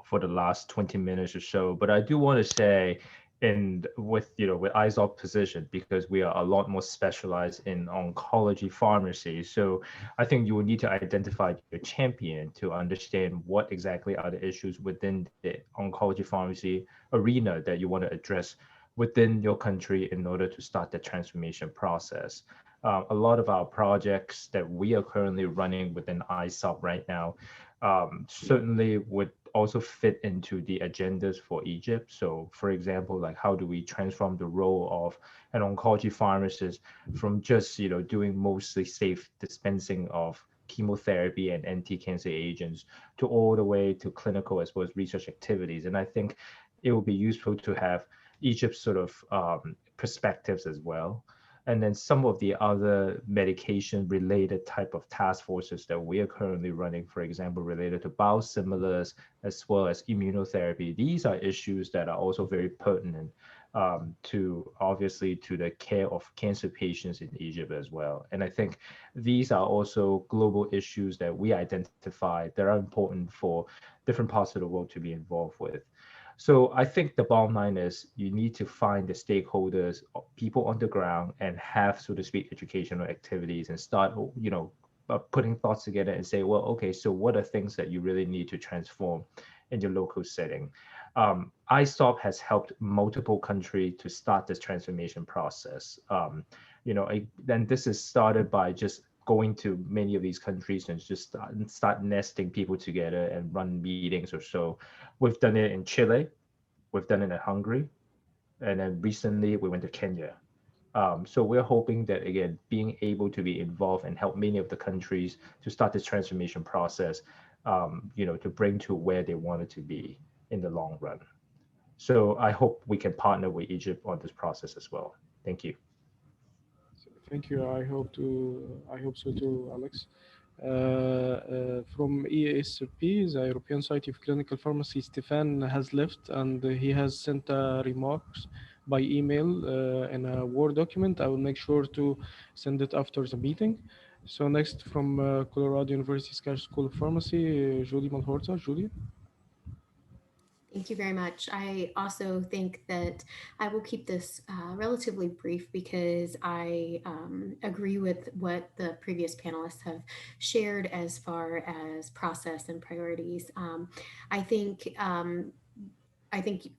for the last 20 minutes or so. But I do want to say, with ISOP position, because we are a lot more specialized in oncology pharmacy. So I think you will need to identify your champion to understand what exactly are the issues within the oncology pharmacy arena that you want to address within your country in order to start the transformation process. A lot of our projects that we are currently running within ISOP right now certainly would also fit into the agendas for Egypt. So for example, like how do we transform the role of an oncology pharmacist from just, you know, doing mostly safe dispensing of chemotherapy and anti-cancer agents to all the way to clinical as well as research activities. And I think it will be useful to have Egypt's sort of perspectives as well. And then some of the other medication related type of task forces that we are currently running, for example, related to biosimilars as well as immunotherapy. These are issues that are also very pertinent to obviously to the care of cancer patients in Egypt as well. And I think these are also global issues that we identify that are important for different parts of the world to be involved with. So I think the bottom line is you need to find the stakeholders, people on the ground, and have, so to speak, educational activities and start, putting thoughts together and say, well, okay, so what are things that you really need to transform in your local setting? ISOP has helped multiple countries to start this transformation process. Then this is started by just going to many of these countries and just start nesting people together and run meetings or so. We've done it in Chile, we've done it in Hungary, and then recently we went to Kenya. So we're hoping that, again, being able to be involved and help many of the countries to start this transformation process, to bring to where they want it to be in the long run. So I hope we can partner with Egypt on this process as well. Thank you. Thank you. I hope so too, Alex. From EASP, the European Society of Clinical Pharmacy, Stefan has left and he has sent remarks by email in a Word document. I will make sure to send it after the meeting. So next from Colorado University School of Pharmacy, Judy Malhorza. Judy. Thank you very much. I also think that I will keep this relatively brief because I agree with what the previous panelists have shared as far as process and priorities. I think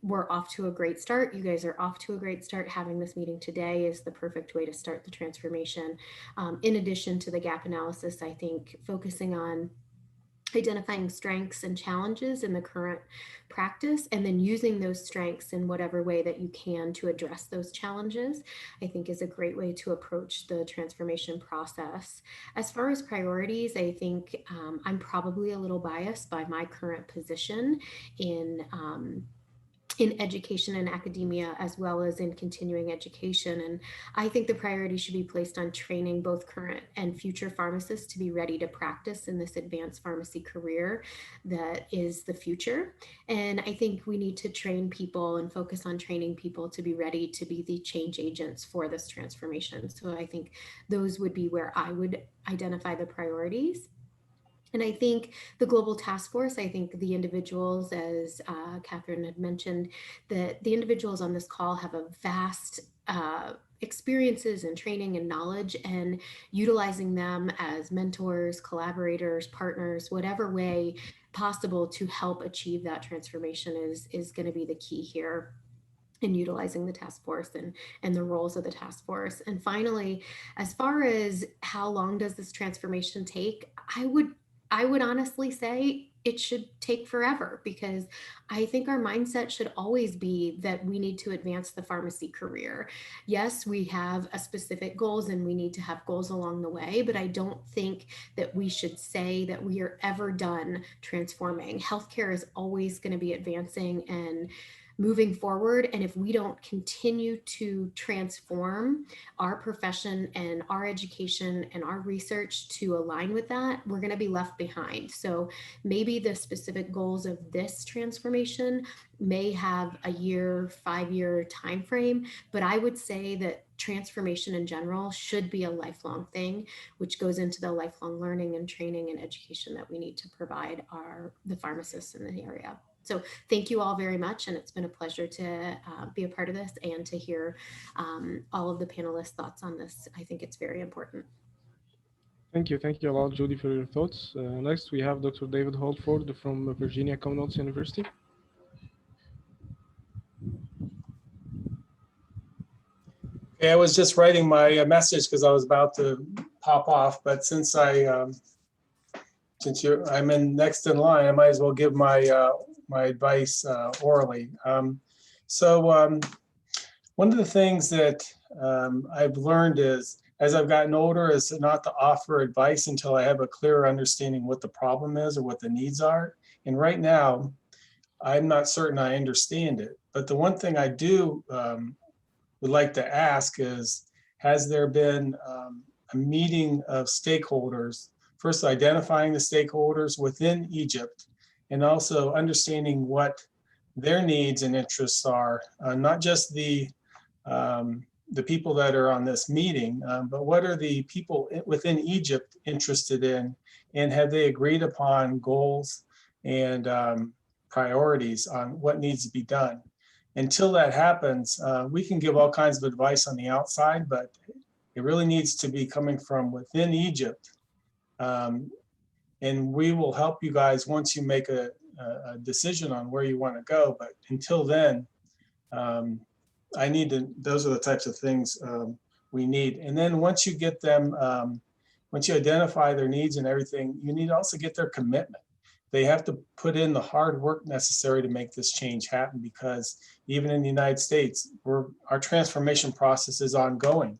we're off to a great start. You guys are off to a great start. Having this meeting today is the perfect way to start the transformation. In addition to the gap analysis, I think focusing on identifying strengths and challenges in the current practice and then using those strengths in whatever way that you can to address those challenges, I think is a great way to approach the transformation process. As far as priorities, I think I'm probably a little biased by my current position in education and academia, as well as in continuing education. And I think the priority should be placed on training both current and future pharmacists to be ready to practice in this advanced pharmacy career that is the future. And I think we need to train people and focus on training people to be ready to be the change agents for this transformation. So I think those would be where I would identify the priorities. And I think the global task force, I think the individuals, as Catherine had mentioned, that the individuals on this call have a vast experiences and training and knowledge, and utilizing them as mentors, collaborators, partners, whatever way possible to help achieve that transformation is going to be the key here in utilizing the task force and the roles of the task force. And finally, as far as how long does this transformation take, I would honestly say it should take forever, because I think our mindset should always be that we need to advance the pharmacy career. Yes, we have a specific goals and we need to have goals along the way, but I don't think that we should say that we are ever done transforming. Healthcare is always going to be advancing and moving forward. And if we don't continue to transform our profession and our education and our research to align with that, we're going to be left behind. So maybe the specific goals of this transformation may have a year, 5-year time frame, but I would say that transformation in general should be a lifelong thing, which goes into the lifelong learning and training and education that we need to provide the pharmacists in the area. So thank you all very much, and it's been a pleasure to be a part of this and to hear all of the panelists' thoughts on this. I think it's very important. Thank you a lot, Judy, for your thoughts. Next, we have Dr. David Holford from Virginia Commonwealth University. Okay, I was just writing my message because I was about to pop off, but since I'm next in line, I might as well give my my advice orally. So one of the things that I've learned is, as I've gotten older, is not to offer advice until I have a clearer understanding what the problem is or what the needs are. And right now, I'm not certain I understand it. But the one thing I do would like to ask is, has there been a meeting of stakeholders, first identifying the stakeholders within Egypt, and also understanding what their needs and interests are, not just the people that are on this meeting, but what are the people within Egypt interested in, and have they agreed upon goals and priorities on what needs to be done? Until that happens, we can give all kinds of advice on the outside, but it really needs to be coming from within Egypt. And we will help you guys once you make a decision on where you want to go. But until then, those are the types of things we need. And then once you get them, once you identify their needs and everything, you need to also get their commitment. They have to put in the hard work necessary to make this change happen, because even in the United States, our transformation process is ongoing.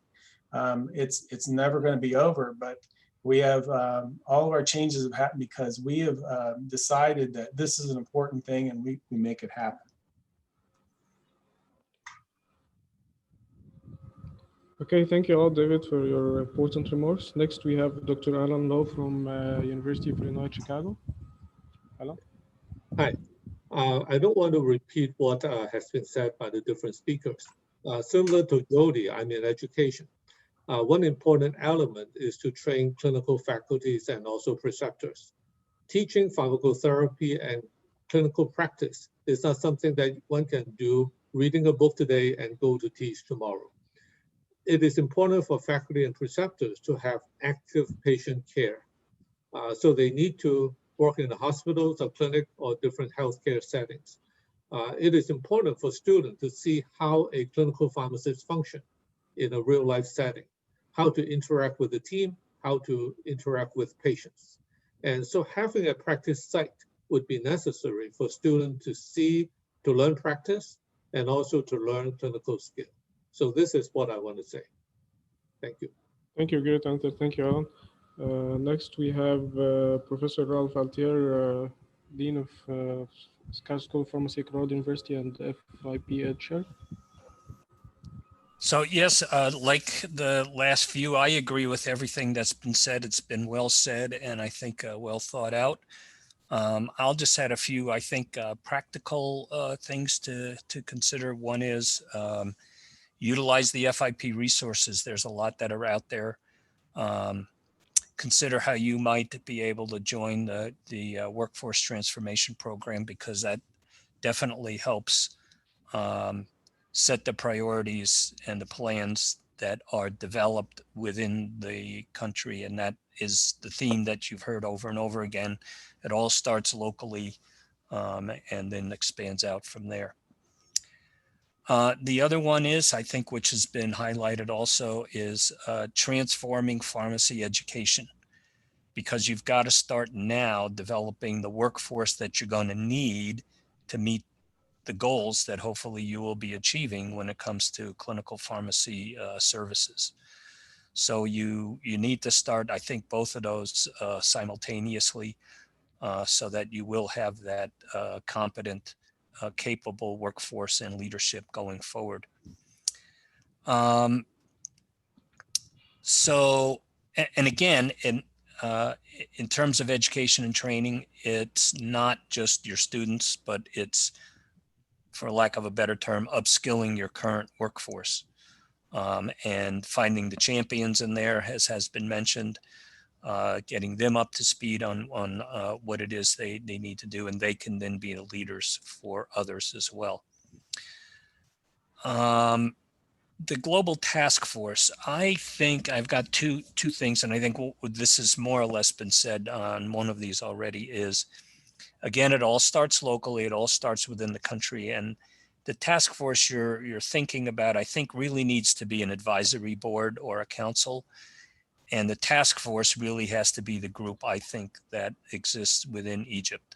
It's never going to be over, but we have all of our changes have happened because we have decided that this is an important thing, and we make it happen. Okay, thank you all, David, for your important remarks. Next, we have Dr. Alan Lowe from University of Illinois, Chicago. Alan? Hi. I don't want to repeat what has been said by the different speakers. Similar to Jody, I'm in education. One important element is to train clinical faculties and also preceptors. Teaching pharmacotherapy and clinical practice is not something that one can do reading a book today and go to teach tomorrow. It is important for faculty and preceptors to have active patient care. So they need to work in the hospitals or clinic or different healthcare settings. It is important for students to see how a clinical pharmacist functions in a real life setting, how to interact with the team, how to interact with patients. And so having a practice site would be necessary for students to see, to learn practice, and also to learn clinical skill. So this is what I want to say. Thank you. Thank you, great answer. Thank you, Alan. Next, we have Professor Ralph Altier, Dean of School of Pharmacy at Colorado University and FIP Ed Chair. So yes, like the last few, I agree with everything that's been said. It's been well said, and I think well thought out. I'll just add a few, I think, practical things to consider. One is utilize the FIP resources. There's a lot that are out there. Consider how you might be able to join the workforce transformation program, because that definitely helps set the priorities and the plans that are developed within the country. And that is the theme that you've heard over and over again. It all starts locally and then expands out from there. The other one is, I think, which has been highlighted also, is transforming pharmacy education, because you've got to start now developing the workforce that you're going to need to meet the goals that hopefully you will be achieving when it comes to clinical pharmacy services. So you need to start, I think, both of those simultaneously so that you will have that competent, capable workforce and leadership going forward. So, and again, in terms of education and training, it's not just your students, but it's, for lack of a better term, upskilling your current workforce and finding the champions in there, as has been mentioned, getting them up to speed on what it is they need to do, and they can then be the leaders for others as well. The global task force, I think I've got two things, and I think this has more or less been said on one of these already, is, again, it all starts locally, it all starts within the country, and the task force you're thinking about, I think, really needs to be an advisory board or a council. And the task force really has to be the group, I think, that exists within Egypt.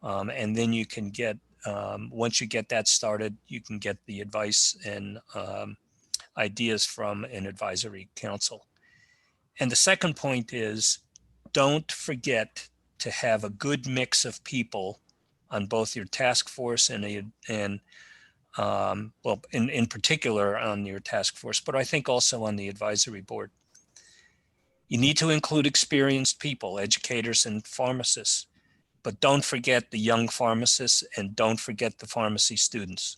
And then you can get, once you get that started, you can get the advice and ideas from an advisory council. And the second point is, don't forget to have a good mix of people on both your task force and well, in particular on your task force, but I think also on the advisory board. You need to include experienced people, educators and pharmacists. but don't forget the young pharmacists and don't forget the pharmacy students,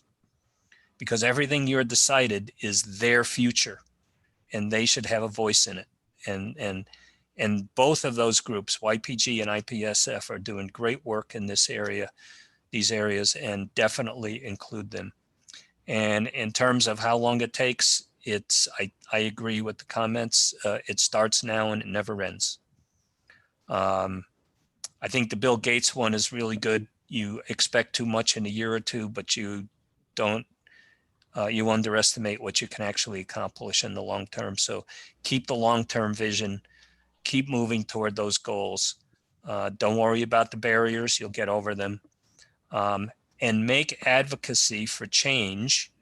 because everything you're decided is their future and they should have a voice in it. And both of those groups, YPG and IPSF, are doing great work in this area, these areas, and definitely include them. And in terms of how long it takes, I agree with the comments. It starts now and it never ends. I think the Bill Gates one is really good. You expect too much in a year or two, but you don't, you underestimate what you can actually accomplish in the long term. So keep the long-term vision, keep moving toward those goals. Don't worry about the barriers, you'll get over them. And make advocacy for change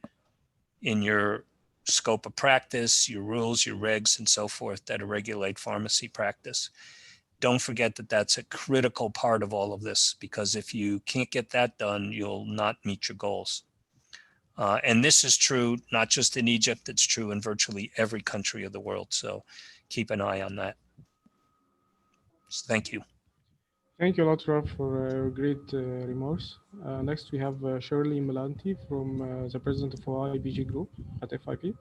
in your scope of practice, your rules, your regs, and so forth that regulate pharmacy practice. Don't forget that that's a critical part of all of this, because if you can't get that done, you'll not meet your goals. And this is true, not just in Egypt, it's true in virtually every country of the world. So keep an eye on that. So thank you. Thank you a lot, Ralph, for your great remarks. Next, we have Shirley Melanti from the president of YPG Group at FIP.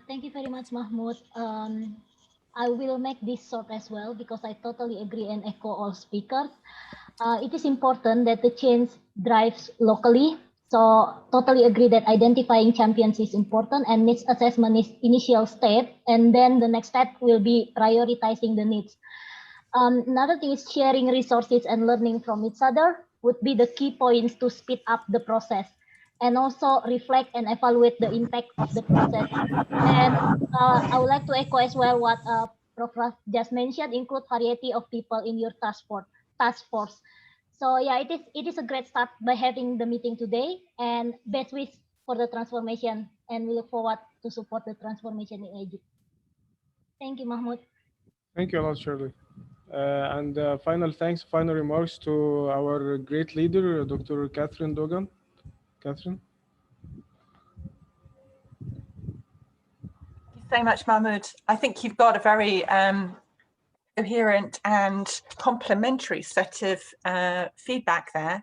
Thank you very much, Mahmoud. I will make this short as well because I totally agree and echo all speakers. It is important that the change drives locally. So totally agree that identifying champions is important and needs assessment is initial step. And then the next step will be prioritizing the needs. Another thing is sharing resources and learning from each other would be the key points to speed up the process, and also reflect and evaluate the impact of the process. And I would like to echo as well what Prof. Raf just mentioned, include variety of people in your task force. So yeah, it is a great start by having the meeting today, and best wish for the transformation, and we look forward to support the transformation in Egypt. Thank you, Mahmoud. Thank you a lot, Shirley. And final remarks to our great leader, Dr. Catherine Dogan. Catherine. Thank you so much, Mahmoud. I think you've got a very coherent and complementary set of feedback there.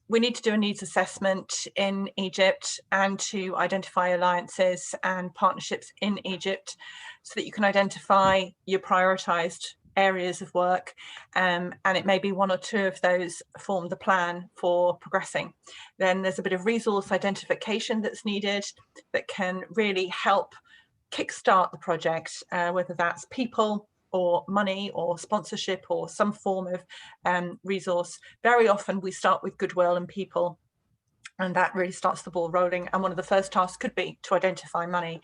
We need to do a needs assessment in Egypt and to identify alliances and partnerships in Egypt so that you can identify your prioritized areas of work, and it may be one or two of those form the plan for progressing. Then there's a bit of resource identification that's needed that can really help kickstart the project, whether that's people or money or sponsorship or some form of resource. Very often we start with goodwill and people, and that really starts the ball rolling. And one of the first tasks could be to identify money.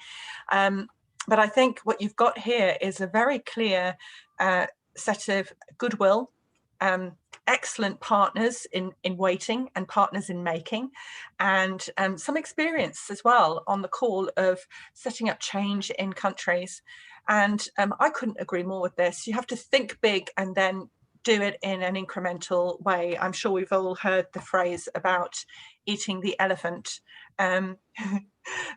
But I think what you've got here is a very clear set of goodwill, excellent partners in waiting and partners in making, and some experience as well on the call of setting up change in countries. And I couldn't agree more with this. You have to think big and then do it in an incremental way. I'm sure we've all heard the phrase about eating the elephant.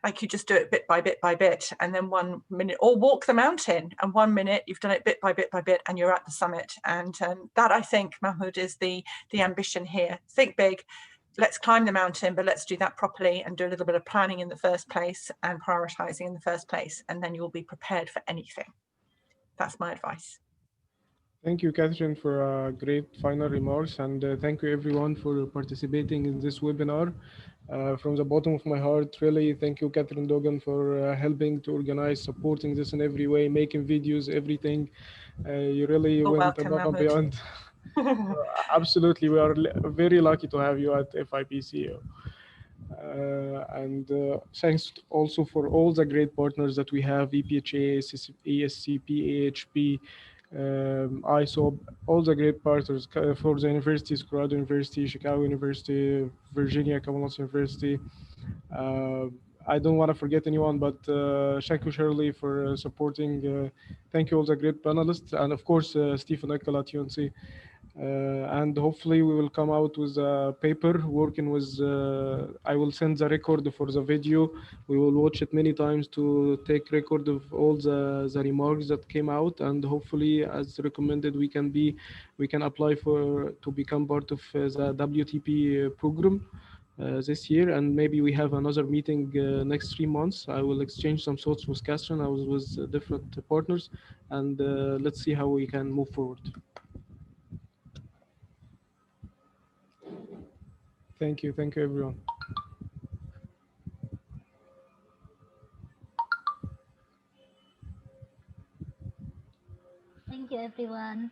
Like you just do it bit by bit by bit, and then 1 minute, or walk the mountain, and 1 minute you've done it bit by bit, and you're at the summit. And that, I think, Mahmoud, is the ambition here. Think big, let's climb the mountain, but let's do that properly and do a little bit of planning in the first place and prioritizing in the first place, and then you'll be prepared for anything. That's my advice. Thank you, Catherine, for great final remarks, and thank you everyone for participating in this webinar. From the bottom of my heart, really, thank you, Catherine Dogan, for helping to organize, supporting this in every way, making videos, everything. You really went above and beyond. Absolutely, we are very lucky to have you at FIPCO. And thanks also for all the great partners that we have, EPHA, ESCP, AHP, ISOB, all the great partners for the universities, Colorado University, Chicago University, Virginia Commonwealth University. I don't want to forget anyone, but thank you, Shirley, for supporting. Thank you all the great panelists, and of course, Stephen Eckel at UNC. And hopefully we will come out with a paper working with, I will send the record for the video. We will watch it many times to take record of all the remarks that came out, and hopefully as recommended we can apply to become part of the WTP program this year. And maybe we have another meeting next 3 months. I will exchange some thoughts with Catherine. I was with different partners, and let's see how we can move forward. Thank you everyone. Thank you everyone.